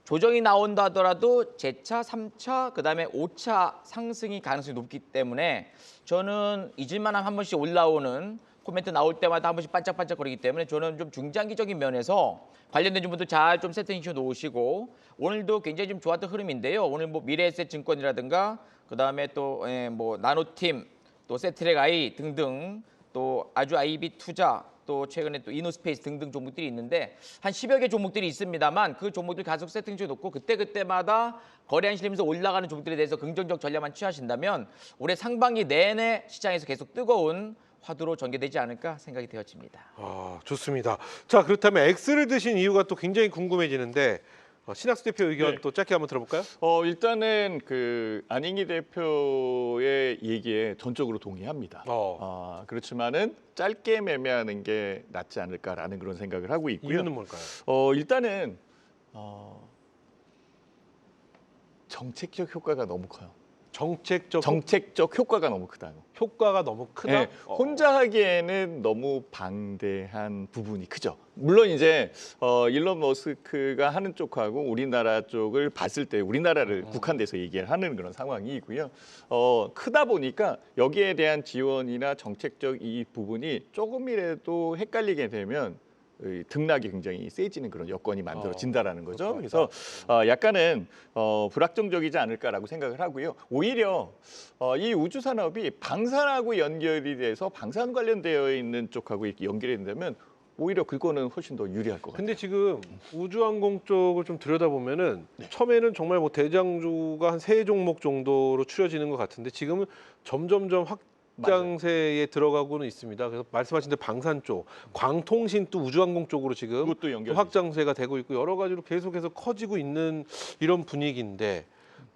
조정이 나온다 하더라도 재차, 3차, 그다음에 5차 상승이 가능성이 높기 때문에 저는 잊을만한 한 번씩 올라오는 코멘트 나올 때마다 한 번씩 반짝반짝거리기 때문에 저는 좀 중장기적인 면에서 관련된 분들 잘 좀 세팅시켜 놓으시고 오늘도 굉장히 좀 좋았던 흐름인데요. 오늘 뭐 미래에셋 증권이라든가 그다음에 또 뭐 나노팀 또 세트랙 아이 등등 또 아주 아이비 투자 또 최근에 또 이노스페이스 등등 종목들이 있는데 한 10여 개 종목들이 있습니다만 그 종목들 계속 세팅시켜 놓고 그때그때마다 거래량 실리면서 올라가는 종목들에 대해서 긍정적 전략만 취하신다면 올해 상반기 내내 시장에서 계속 뜨거운 화두로 전개되지 않을까 생각이 되어집니다. 아, 좋습니다. 자, 그렇다면 X를 드신 이유가 또 굉장히 궁금해지는데 신학수 대표 의견 네. 또 짧게 한번 들어볼까요? 일단은 그 안익희 대표의 얘기에 전적으로 동의합니다. 그렇지만은 짧게 매매하는 게 낫지 않을까라는 그런 생각을 하고 있고요. 이유는 뭘까요? 일단은 정책적 효과가 너무 커요. 정책적 효과가 너무 크다고. 효과가 너무 크다. 네, 혼자 하기에는 너무 방대한 부분이 크죠. 물론 이제 일론 머스크가 하는 쪽하고 우리나라 쪽을 봤을 때 우리나라를 국한돼서 얘기를 하는 그런 상황이고요. 크다 보니까 여기에 대한 지원이나 정책적 이 부분이 조금이라도 헷갈리게 되면 등락이 굉장히 세지는 그런 여건이 만들어진다라는 거죠. 그래서 약간은 불확정적이지 않을까라고 생각을 하고요. 오히려 이 우주 산업이 방산하고 연결이 돼서 방산 관련되어 있는 쪽하고 이렇게 연결이 된다면 오히려 그거는 훨씬 더 유리할 것 같아요. 근데 지금 우주항공 쪽을 좀 들여다보면은 처음에는 정말 뭐 대장주가 한 3종목 정도로 추려지는 것 같은데 지금은 점점점 확장세에 들어가고는 있습니다. 그래서 말씀하신 대로 방산 쪽, 광통신 또 우주항공 쪽으로 지금 그것도 연결 확장세가 되고 있고 여러 가지로 계속해서 커지고 있는 이런 분위기인데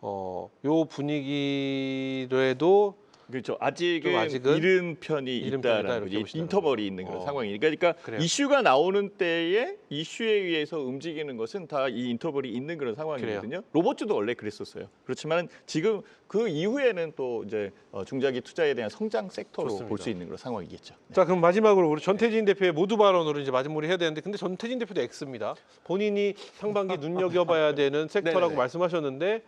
요 분위기에도 그렇죠. 아직은 이른 편이 있다라는 거지. 인터벌이 있는 그런 상황이니까. 그러니까 그래요. 이슈가 나오는 때에 이슈에 의해서 움직이는 것은 다 이 인터벌이 있는 그런 상황이거든요. 로봇도 원래 그랬었어요. 그렇지만 지금 그 이후에는 또 이제 중장기 투자에 대한 성장 섹터로 볼 수 있는 그런 상황이겠죠. 네. 자, 그럼 마지막으로 우리 전태진 대표의 모두 발언으로 이제 마무리 해야 되는데 근데 전태진 대표도 X입니다. 본인이 상반기 눈여겨봐야 되는 섹터라고 네네네. 말씀하셨는데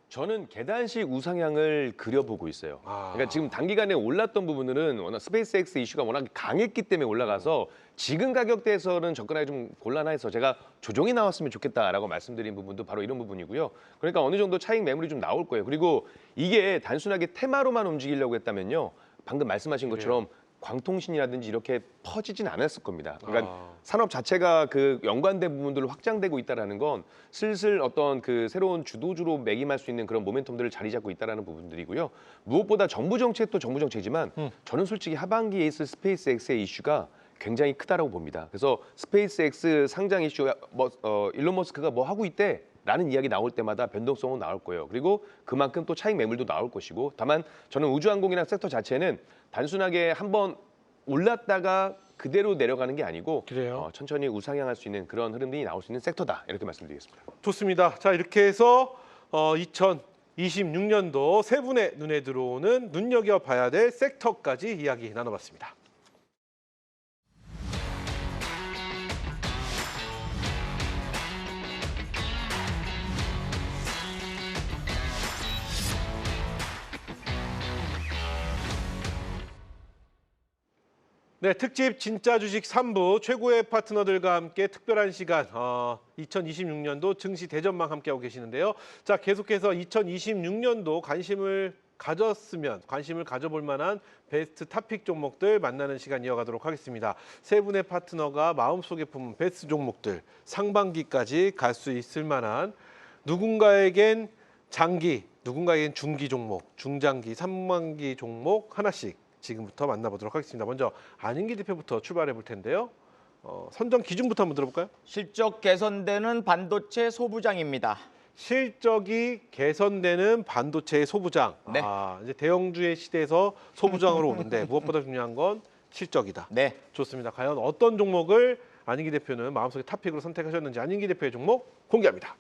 저는 계단식 우상향을 그려보고 있어요. 그러니까 지금 단기간에 올랐던 부분들은 워낙 스페이스X 이슈가 워낙 강했기 때문에 올라가서 지금 가격대에서는 접근하기 좀 곤란해서 제가 조정이 나왔으면 좋겠다라고 말씀드린 부분도 바로 이런 부분이고요. 그러니까 어느 정도 차익 매물이 좀 나올 거예요. 그리고 이게 단순하게 테마로만 움직이려고 했다면요. 방금 말씀하신 것처럼 광통신이라든지 이렇게 퍼지진 않았을 겁니다. 그러니까 산업 자체가 그 연관된 부분들로 확장되고 있다는 건 슬슬 어떤 그 새로운 주도주로 매김할 수 있는 그런 모멘텀들을 자리 잡고 있다는 부분들이고요. 무엇보다 정부 정책도 정부 정책이지만 저는 솔직히 하반기에 있을 스페이스X의 이슈가 굉장히 크다라고 봅니다. 그래서 스페이스X 상장 이슈가 일론 머스크가 뭐 하고 있대? 라는 이야기 나올 때마다 변동성은 나올 거예요. 그리고 그만큼 또 차익 매물도 나올 것이고 다만 저는 우주항공이나 섹터 자체는 단순하게 한번 올랐다가 그대로 내려가는 게 아니고 천천히 우상향할 수 있는 그런 흐름들이 나올 수 있는 섹터다. 이렇게 말씀드리겠습니다. 좋습니다. 자, 이렇게 해서 2026년도 세 분의 눈에 들어오는 눈여겨봐야 될 섹터까지 이야기 나눠봤습니다. 네, 특집 진짜 주식 3부 최고의 파트너들과 함께 특별한 시간 2026년도 증시 대전망 함께하고 계시는데요. 자, 계속해서 2026년도 관심을 가져볼 만한 베스트 탑픽 종목들 만나는 시간 이어가도록 하겠습니다. 세 분의 파트너가 마음속에 품은 베스트 종목들 상반기까지 갈 수 있을 만한 누군가에겐 장기, 누군가에겐 중기 종목, 중장기, 상반기 종목 하나씩 지금부터 만나보도록 하겠습니다. 먼저 안인기 대표부터 출발해 볼 텐데요. 선정 기준부터 한번 들어볼까요? 실적 개선되는 반도체 소부장입니다. 실적이 개선되는 반도체의 소부장. 네. 이제 대형주의 시대에서 소부장으로 오는데 무엇보다 중요한 건 실적이다. 네. 좋습니다. 과연 어떤 종목을 안인기 대표는 마음속에 탑픽으로 선택하셨는지 안인기 대표의 종목 공개합니다.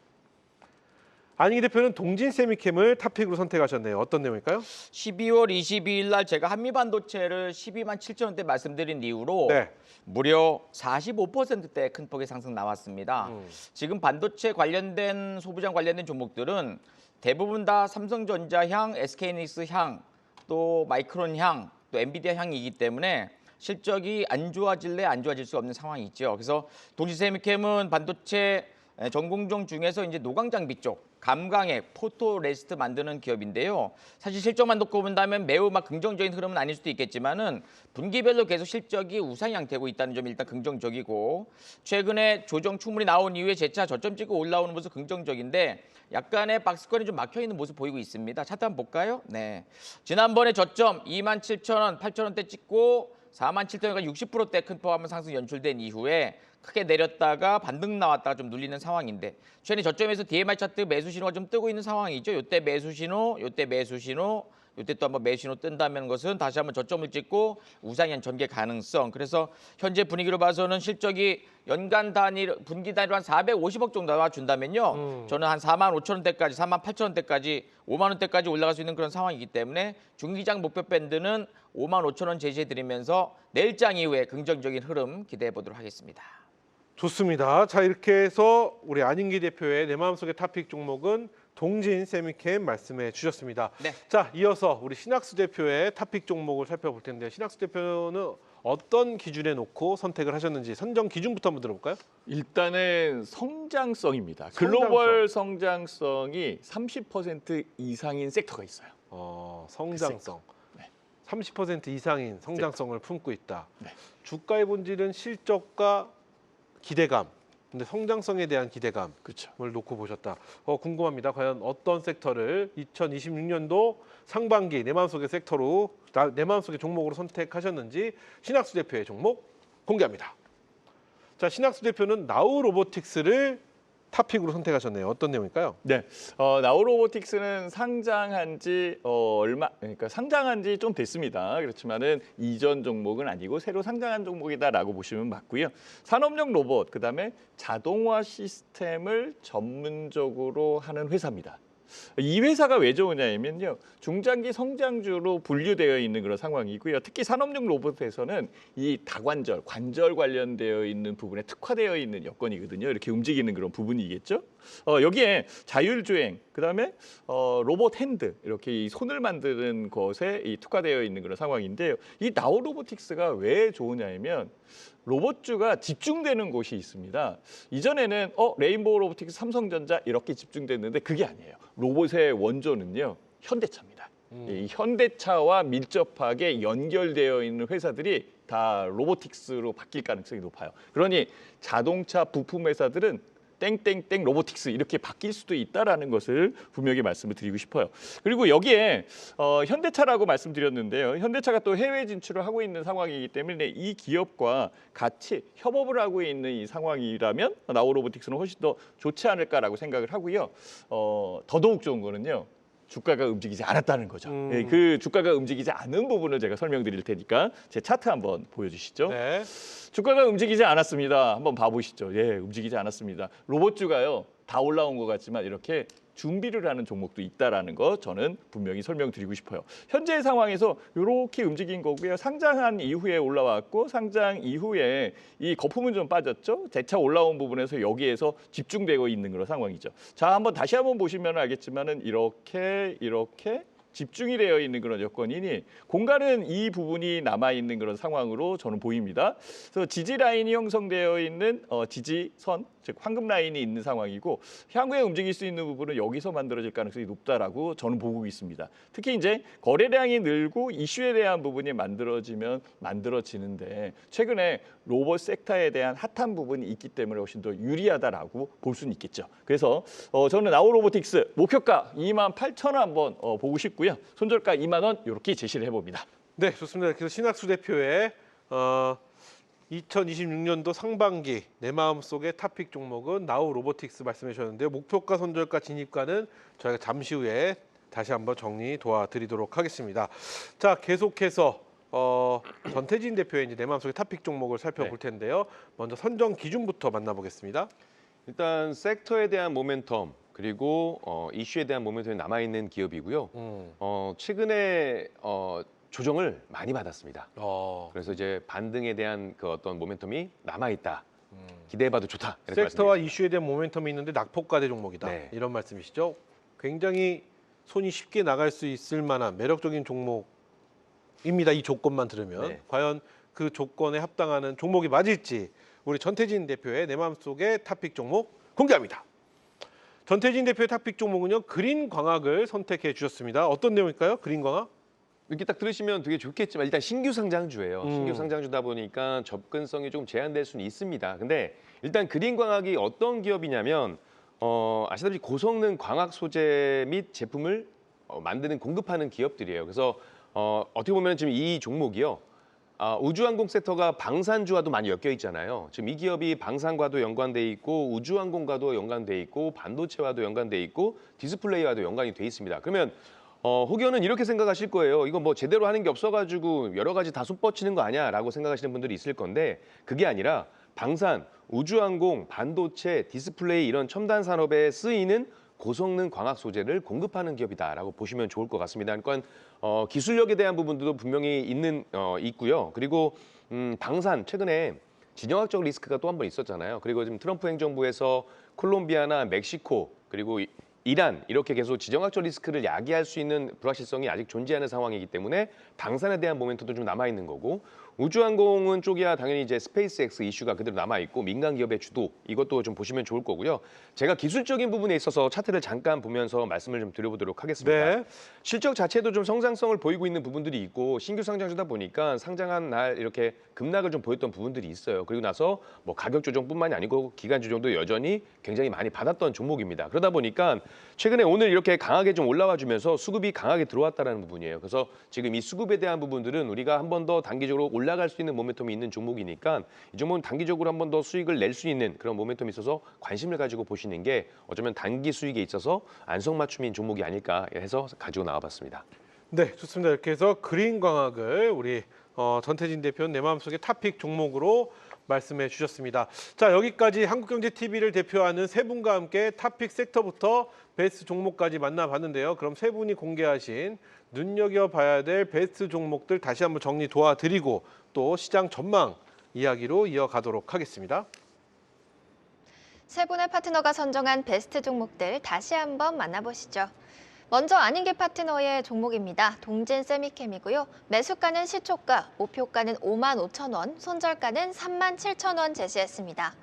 안인기 대표는 동진세미캠을 탑픽으로 선택하셨네요. 어떤 내용일까요? 12월 22일 날 제가 한미반도체를 12만 7천 원대 말씀드린 이후로 네. 무려 45%대 큰 폭의 상승 나왔습니다. 지금 반도체 관련된 소부장 관련된 종목들은 대부분 다 삼성전자 향, SK하이닉스 향, 또 마이크론 향, 또 엔비디아 향이기 때문에 실적이 안 좋아질래 안 좋아질 수 없는 상황이 있죠. 그래서 동시세미캠은 반도체 전공종 중에서 이제 노광 장비 쪽 감광액, 포토레스트 만드는 기업인데요. 사실 실적만 놓고 본다면 매우 막 긍정적인 흐름은 아닐 수도 있겠지만은 분기별로 계속 실적이 우상향 되고 있다는 점이 일단 긍정적이고, 최근에 조정 충분히 나온 이후에 재차 저점 찍고 올라오는 모습 긍정적인데 약간의 박스권이 좀 막혀 있는 모습 보이고 있습니다. 차트 한번 볼까요? 네. 지난번에 저점 27,000원, 8,000원대 찍고 47,000원까지 60%대 큰 포함한 상승 연출된 이후에 크게 내렸다가 반등 나왔다가 좀 눌리는 상황인데, 최근에 저점에서 DMI 차트 매수 신호가 좀 뜨고 있는 상황이죠. 요때 매수 신호, 요때 매수 신호, 요때 또 한번 매수 신호 뜬다는 것은 다시 한번 저점을 찍고 우상향 전개 가능성. 그래서 현재 분위기로 봐서는 실적이 연간 단위, 분기 단위로 한 450억 정도 나와준다면요. 저는 한 45,000원대까지, 48,000원대까지, 5만 원대까지 올라갈 수 있는 그런 상황이기 때문에 중기장 목표 밴드는 55,000원 제시해드리면서 내일장 이후에 긍정적인 흐름 기대해 보도록 하겠습니다. 좋습니다. 자, 이렇게 해서 우리 안인기 대표의 내 마음속의 탑픽 종목은 동진 세미캠 말씀해 주셨습니다. 네. 자, 이어서 우리 신학수 대표의 탑픽 종목을 살펴볼 텐데요. 신학수 대표는 어떤 기준에 놓고 선택을 하셨는지 선정 기준부터 한번 들어볼까요? 일단은 성장성입니다. 성장성. 글로벌 성장성이 30% 이상인 섹터가 있어요. 성장성. 네. 30% 이상인 성장성을 품고 있다. 네. 주가의 본질은 실적과 기대감, 근데 성장성에 대한 기대감을 그렇죠. 놓고 보셨다. 궁금합니다. 과연 어떤 섹터를 2026년도 상반기 내 마음속의 섹터로, 내 마음속의 종목으로 선택하셨는지 신학수 대표의 종목 공개합니다. 자, 신학수 대표는 나우 로보틱스를 탑픽으로 선택하셨네요. 어떤 내용일까요? 네, 나우로보틱스는 상장한 지 그러니까 상장한 지 좀 됐습니다. 그렇지만은 이전 종목은 아니고 새로 상장한 종목이다라고 보시면 맞고요. 산업용 로봇, 그다음에 자동화 시스템을 전문적으로 하는 회사입니다. 이 회사가 왜 좋으냐면요, 중장기 성장주로 분류되어 있는 그런 상황이고요. 특히 산업용 로봇에서는 이 다관절, 관절 관련되어 있는 부분에 특화되어 있는 여건이거든요. 이렇게 움직이는 그런 부분이겠죠. 여기에 자율주행, 그다음에 로봇 핸드, 이렇게 이 손을 만드는 것에 이 특화되어 있는 그런 상황인데요. 이 나우로보틱스가 왜 좋으냐면 로봇주가 집중되는 곳이 있습니다. 이전에는 레인보우 로보틱스, 삼성전자 이렇게 집중됐는데 그게 아니에요. 로봇의 원조는요, 현대차입니다. 이 현대차와 밀접하게 연결되어 있는 회사들이 다 로보틱스로 바뀔 가능성이 높아요. 그러니 자동차 부품 회사들은 땡땡땡 로보틱스 이렇게 바뀔 수도 있다라는 것을 분명히 말씀을 드리고 싶어요. 그리고 여기에 현대차라고 말씀드렸는데요. 현대차가 또 해외 진출을 하고 있는 상황이기 때문에 이 기업과 같이 협업을 하고 있는 이 상황이라면 나우로보틱스는 훨씬 더 좋지 않을까라고 생각을 하고요. 더더욱 좋은 거는요, 주가가 움직이지 않았다는 거죠. 예, 그 주가가 움직이지 않은 부분을 제가 설명드릴 테니까 제 차트 한번 보여주시죠. 네. 주가가 움직이지 않았습니다. 한번 봐보시죠. 예, 움직이지 않았습니다. 로봇주가요, 다 올라온 것 같지만 이렇게 준비를 하는 종목도 있다라는 거 저는 분명히 설명드리고 싶어요. 현재 상황에서 이렇게 움직인 거고요. 상장한 이후에 올라왔고, 상장 이후에 이 거품은 좀 빠졌죠. 재차 올라온 부분에서 여기에서 집중되고 있는 그런 상황이죠. 자, 한번 다시 한번 보시면 알겠지만은 이렇게 집중이 되어 있는 그런 여건이니 공간은 이 부분이 남아 있는 그런 상황으로 저는 보입니다. 그래서 지지 라인이 형성되어 있는 지지선, 즉 황금 라인이 있는 상황이고, 향후에 움직일 수 있는 부분은 여기서 만들어질 가능성이 높다라고 저는 보고 있습니다. 특히 이제 거래량이 늘고 이슈에 대한 부분이 만들어지는데 최근에 로봇 섹터에 대한 핫한 부분이 있기 때문에 훨씬 더 유리하다라고 볼 수는 있겠죠. 그래서 저는 나우로보틱스 목표가 28,000원 한번 보고 싶고요. 손절가 2만 원 이렇게 제시를 해봅니다. 네, 좋습니다. 그래서 신학수 대표의 2026년도 상반기 내 마음속의 탑픽 종목은 나우 로보틱스 말씀해 주셨는데요. 목표가, 손절가, 진입가는 저희가 잠시 후에 다시 한번 정리 도와드리도록 하겠습니다. 자, 계속해서 전태진 대표의 이제 내 마음속의 탑픽 종목을 살펴볼 텐데요. 먼저 선정 기준부터 만나보겠습니다. 일단 섹터에 대한 모멘텀, 그리고 이슈에 대한 모멘텀이 남아있는 기업이고요. 최근에 조정을 많이 받았습니다. 그래서 이제 반등에 대한 그 어떤 모멘텀이 남아있다. 기대해봐도 좋다. 이렇게 섹터와 말씀드립니다. 이슈에 대한 모멘텀이 있는데 낙폭과대 종목이다. 네. 이런 말씀이시죠? 굉장히 손이 쉽게 나갈 수 있을 만한 매력적인 종목입니다. 이 조건만 들으면. 네. 과연 그 조건에 합당하는 종목이 맞을지 우리 전태진 대표의 내 마음속의 탑픽 종목 공개합니다. 전태진 대표의 탑픽 종목은요, 그린 광학을 선택해 주셨습니다. 어떤 내용일까요? 그린 광학? 이렇게 딱 들으시면 되게 좋겠지만 일단 신규 상장주예요. 신규 상장주다 보니까 접근성이 좀 제한될 수는 있습니다. 근데 일단 그린광학이 어떤 기업이냐면 아시다시피 고성능 광학 소재 및 제품을 만드는 공급하는 기업들이에요. 그래서 어떻게 보면 지금 이 종목이요. 우주항공 섹터가 방산주와도 많이 엮여 있잖아요. 지금 이 기업이 방산과도 연관돼 있고 우주항공과도 연관돼 있고 반도체와도 연관돼 있고 디스플레이와도 연관이 돼 있습니다. 그러면 혹여는 이렇게 생각하실 거예요. 이거 뭐 제대로 하는 게 없어가지고 여러 가지 다 쏟뻗치는 거 아니야라고 생각하시는 분들이 있을 건데 그게 아니라 방산, 우주항공, 반도체, 디스플레이 이런 첨단 산업에 쓰이는 고성능 광학 소재를 공급하는 기업이다라고 보시면 좋을 것 같습니다. 그러니까 기술력에 대한 부분도 분명히 있고요. 그리고 방산 최근에 지정학적 리스크가 또 한 번 있었잖아요. 그리고 지금 트럼프 행정부에서 콜롬비아나 멕시코 그리고 이란 이렇게 계속 지정학적 리스크를 야기할 수 있는 불확실성이 아직 존재하는 상황이기 때문에 방산에 대한 모멘텀도 좀 남아 있는 거고 우주항공은 쪽이야 당연히 이제 스페이스X 이슈가 그대로 남아 있고 민간 기업의 주도 이것도 좀 보시면 좋을 거고요. 제가 기술적인 부분에 있어서 차트를 잠깐 보면서 말씀을 좀 드려보도록 하겠습니다. 네. 실적 자체도 좀 성장성을 보이고 있는 부분들이 있고 신규 상장주다 보니까 상장한 날 이렇게 급락을 좀 보였던 부분들이 있어요. 그리고 나서 뭐 가격 조정뿐만이 아니고 기간 조정도 여전히 굉장히 많이 받았던 종목입니다. 그러다 보니까 최근에 오늘 이렇게 강하게 좀 올라와 주면서 수급이 강하게 들어왔다는 부분이에요. 그래서 지금 이 수급에 대한 부분들은 우리가 한 번 더 단기적으로 올라갈 수 있는 모멘텀이 있는 종목이니까 이 종목은 단기적으로 한 번 더 수익을 낼 수 있는 그런 모멘텀이 있어서 관심을 가지고 보시는 게 어쩌면 단기 수익에 있어서 안성맞춤인 종목이 아닐까 해서 가지고 나와봤습니다. 네, 좋습니다. 이렇게 해서 그린 광학을 우리 전태진 대표는 내 마음속의 탑픽 종목으로 말씀해 주셨습니다. 자, 여기까지 한국경제TV를 대표하는 세 분과 함께 탑픽 섹터부터 베스트 종목까지 만나봤는데요. 그럼 세 분이 공개하신 눈여겨봐야 될 베스트 종목들 다시 한번 정리 도와드리고 또 시장 전망 이야기로 이어가도록 하겠습니다. 세 분의 파트너가 선정한 베스트 종목들 다시 한번 만나보시죠. 먼저 안인계 파트너의 종목입니다. 동진 세미캠이고요. 매수가는 시초가, 목표가는 55,000원, 손절가는 37,000원 제시했습니다.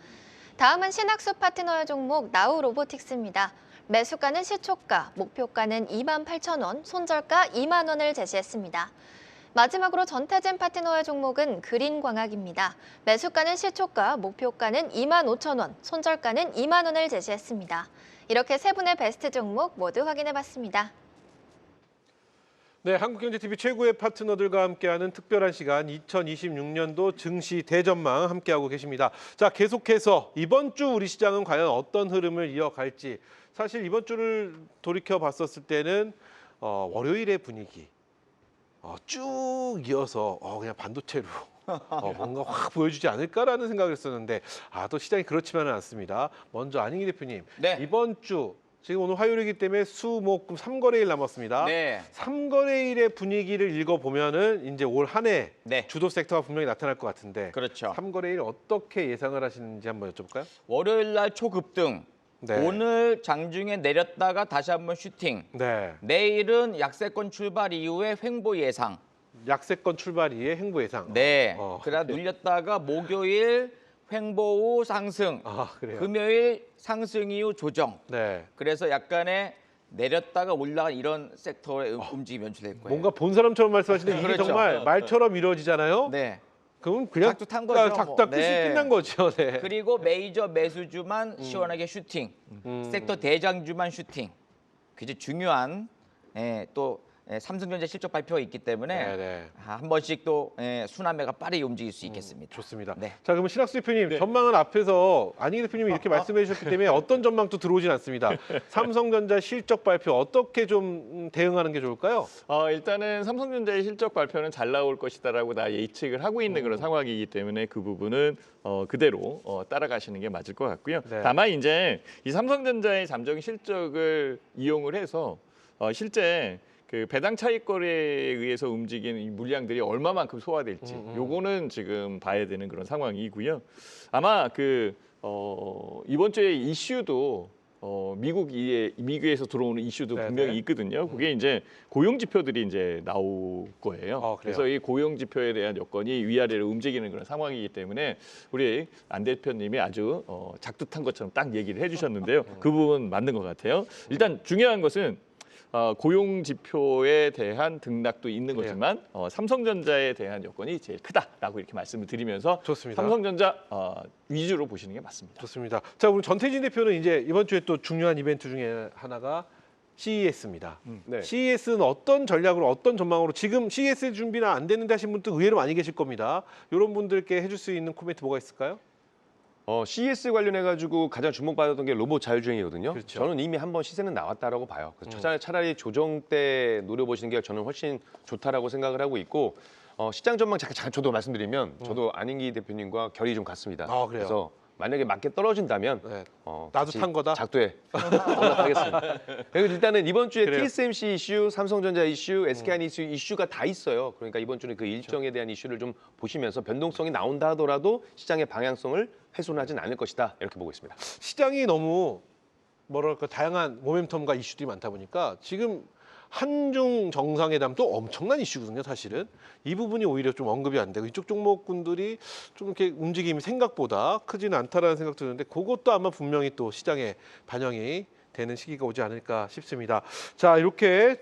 다음은 신학수 파트너의 종목 나우 로보틱스입니다. 매수가는 시초가, 목표가는 28,000원, 손절가 2만 원을 제시했습니다. 마지막으로 전태진 파트너의 종목은 그린광학입니다. 매수가는 시초가, 목표가는 25,000원, 손절가는 2만 원을 제시했습니다. 이렇게 세 분의 베스트 종목 모두 확인해봤습니다. 네, 한국경제TV 최고의 파트너들과 함께하는 특별한 시간 2026년도 증시 대전망 함께하고 계십니다. 자, 계속해서 이번 주 우리 시장은 과연 어떤 흐름을 이어갈지 사실 이번 주를 돌이켜 봤었을 때는 월요일의 분위기 쭉 이어서 그냥 반도체로 뭔가 확 보여주지 않을까라는 생각을 했었는데 또 시장이 그렇지만은 않습니다. 먼저 안인기 대표님, 네. 이번 주 지금 오늘 화요일이기 때문에 수, 목, 금 3거래일 남았습니다. 네. 3거래일의 분위기를 읽어보면은 이제 올 한 해 네. 주도 섹터가 분명히 나타날 것 같은데 그렇죠. 3거래일 어떻게 예상을 하시는지 한번 여쭤볼까요? 월요일 날 초급등. 네. 오늘 장중에 내렸다가 다시 한번 슈팅. 네. 내일은 약세권 출발 이후에 횡보 예상. 약세권 출발 이후에 행보 예상. 네. 어, 그러다 눌렸다가 목요일 횡보 후 상승. 그래요. 금요일 상승 이후 조정. 네. 그래서 약간의 내렸다가 올라간 이런 섹터의 움직임이 연출될 거예요. 뭔가 본 사람처럼 말씀하시는데 이게 그렇죠. 정말 말처럼 이루어지잖아요. 네. 그럼 그냥 작두 탄 거죠, 작다 뭐. 끝이 네. 끝난 거죠. 네. 그리고 메이저 매수주만 시원하게 슈팅. 섹터 대장주만 슈팅. 굉장히 중요한 또 삼성전자 실적 발표가 있기 때문에 네. 한 번씩 또 순환매가 빠르게 움직일 수 있겠습니다. 좋습니다. 네. 자, 그러면 신학수 대표님 전망은 앞에서 안인기 대표님이 이렇게 말씀해 주셨기 때문에 어떤 전망도 들어오진 않습니다. 삼성전자 실적 발표 어떻게 좀 대응하는 게 좋을까요? 일단은 삼성전자의 실적 발표는 잘 나올 것이다라고 다 예측을 하고 있는 그런 상황이기 때문에 그 부분은 그대로 따라가시는 게 맞을 것 같고요. 네. 다만 이제 이 삼성전자의 잠정 실적을 이용을 해서 실제 그 배당 차익 거래에 의해서 움직이는 이 물량들이 얼마만큼 소화될지 요거는 지금 봐야 되는 그런 상황이고요. 아마 이번 주에 이슈도 미국에서 들어오는 이슈도 네네. 분명히 있거든요. 그게 이제 고용 지표들이 이제 나올 거예요. 그래요? 그래서 이 고용 지표에 대한 여건이 위아래로 움직이는 그런 상황이기 때문에 우리 안 대표님이 아주 작두탄 것처럼 딱 얘기를 해주셨는데요. 그 부분 맞는 것 같아요. 일단 중요한 것은 고용 지표에 대한 등락도 있는 그래요. 거지만 삼성전자에 대한 여건이 제일 크다라고 이렇게 말씀을 드리면서 좋습니다. 삼성전자 위주로 보시는 게 맞습니다. 좋습니다. 자, 우리 전태진 대표는 이제 이번 주에 또 중요한 이벤트 중에 하나가 CES입니다. 네. CES는 어떤 전략으로 어떤 전망으로 지금 CES 준비나 안 됐는데 하신 분도 의외로 많이 계실 겁니다. 이런 분들께 해줄 수 있는 코멘트 뭐가 있을까요? CES 관련해가지고 가장 주목받았던 게 로봇 자율주행이거든요. 그렇죠. 저는 이미 한번 시세는 나왔다라고 봐요. 그래서 차라리 조정 때 노려보시는 게 저는 훨씬 좋다라고 생각을 하고 있고 시장 전망 잠깐 저도 말씀드리면 저도 안인기 대표님과 결이 좀 같습니다. 그래요? 그래서 만약에 맞게 떨어진다면 네. 나도 같이 탄 거다? 작두에 올라가겠습니다. 그리고 일단은 이번 주에 그래요. TSMC 이슈, 삼성전자 이슈, SK하이닉스 이슈가 다 있어요. 그러니까 이번 주는 그 일정에 대한 이슈를 좀 보시면서 변동성이 나온다 하더라도 시장의 방향성을 훼손하진 않을 것이다 이렇게 보고 있습니다. 시장이 너무 뭐랄까 다양한 모멘텀과 이슈들이 많다 보니까 지금 한중 정상회담도 엄청난 이슈거든요, 사실은. 이 부분이 오히려 좀 언급이 안 되고 이쪽 종목군들이 좀 이렇게 움직임이 생각보다 크지는 않다라는 생각 드는데 그것도 아마 분명히 또 시장에 반영이 되는 시기가 오지 않을까 싶습니다. 자, 이렇게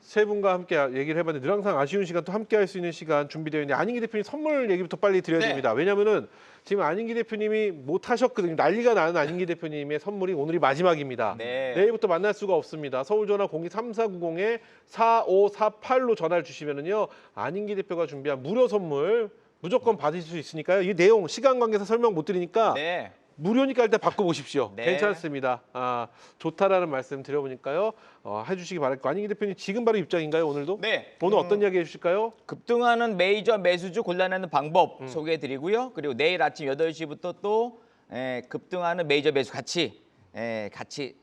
세 분과 함께 얘기를 해봤는데 늘 항상 아쉬운 시간 또 함께 할 수 있는 시간 준비되어 있는데 안인기 대표님 선물 얘기부터 빨리 드려야 네. 됩니다. 왜냐면은 지금 안인기 대표님이 못 하셨거든요. 난리가 나는 안인기 대표님의 선물이 오늘이 마지막입니다. 네. 내일부터 만날 수가 없습니다. 서울전화 02-3490-4548로 전화를 주시면은요. 안인기 대표가 준비한 무료 선물 무조건 받으실 수 있으니까요. 이 내용 시간 관계상 설명 못 드리니까 네. 무료니까 일단 바꿔보십시오. 네. 괜찮습니다. 좋다라는 말씀 드려보니까요. 해주시기 바랄게요. 안인기 대표님 지금 바로 입장인가요, 오늘도? 네. 오늘 어떤 이야기 해주실까요? 급등하는 메이저 매수주 골라내는 방법 소개해드리고요. 그리고 내일 아침 8시부터 또 급등하는 메이저 매수 같이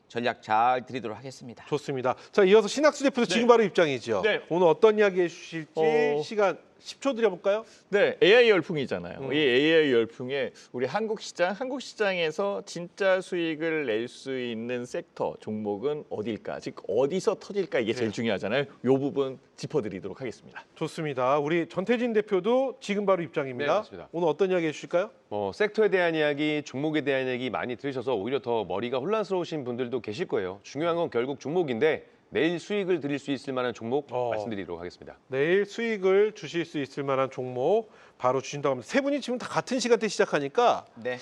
전략 잘 드리도록 하겠습니다. 좋습니다. 자, 이어서 신학수 대표도 지금 바로 입장이죠. 네. 오늘 어떤 이야기 해주실지 시간 10초 드려볼까요? 네, AI 열풍이잖아요. 이 AI 열풍에 우리 한국 시장에서 진짜 수익을 낼 수 있는 섹터 종목은 어딜까? 즉 어디서 터질까 이게 제일 중요하잖아요. 이 부분 짚어드리도록 하겠습니다. 좋습니다. 우리 전태진 대표도 지금 바로 입장입니다. 네, 맞습니다. 오늘 어떤 이야기 해주실까요? 섹터에 대한 이야기, 종목에 대한 이야기 많이 들으셔서 오히려 더 머리가 혼란스러우신 분들도 계실 거예요. 중요한 건 결국 종목인데 내일 수익을 드릴 수 있을 만한 종목 말씀드리도록 하겠습니다. 내일 수익을 주실 수 있을 만한 종목 바로 주신다고 합니다. 세 분이 지금 다 같은 시간대 시작하니까 네.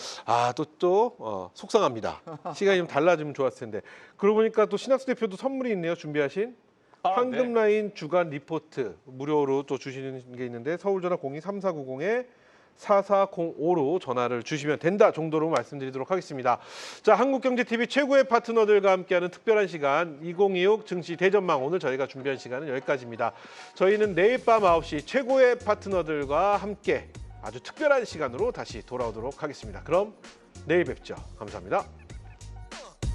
또 속상합니다. 시간이 좀 달라지면 좋았을 텐데. 그러고 보니까 또 신학수 대표도 선물이 있네요. 준비하신. 황금라인 주간 리포트 무료로 또 주시는 게 있는데 서울전화 02-3490-4405로 전화를 주시면 된다 정도로 말씀드리도록 하겠습니다. 자, 한국경제TV 최고의 파트너들과 함께하는 특별한 시간 2026 증시 대전망 오늘 저희가 준비한 시간은 여기까지입니다. 저희는 내일 밤 9시 최고의 파트너들과 함께 아주 특별한 시간으로 다시 돌아오도록 하겠습니다. 그럼 내일 뵙죠. 감사합니다.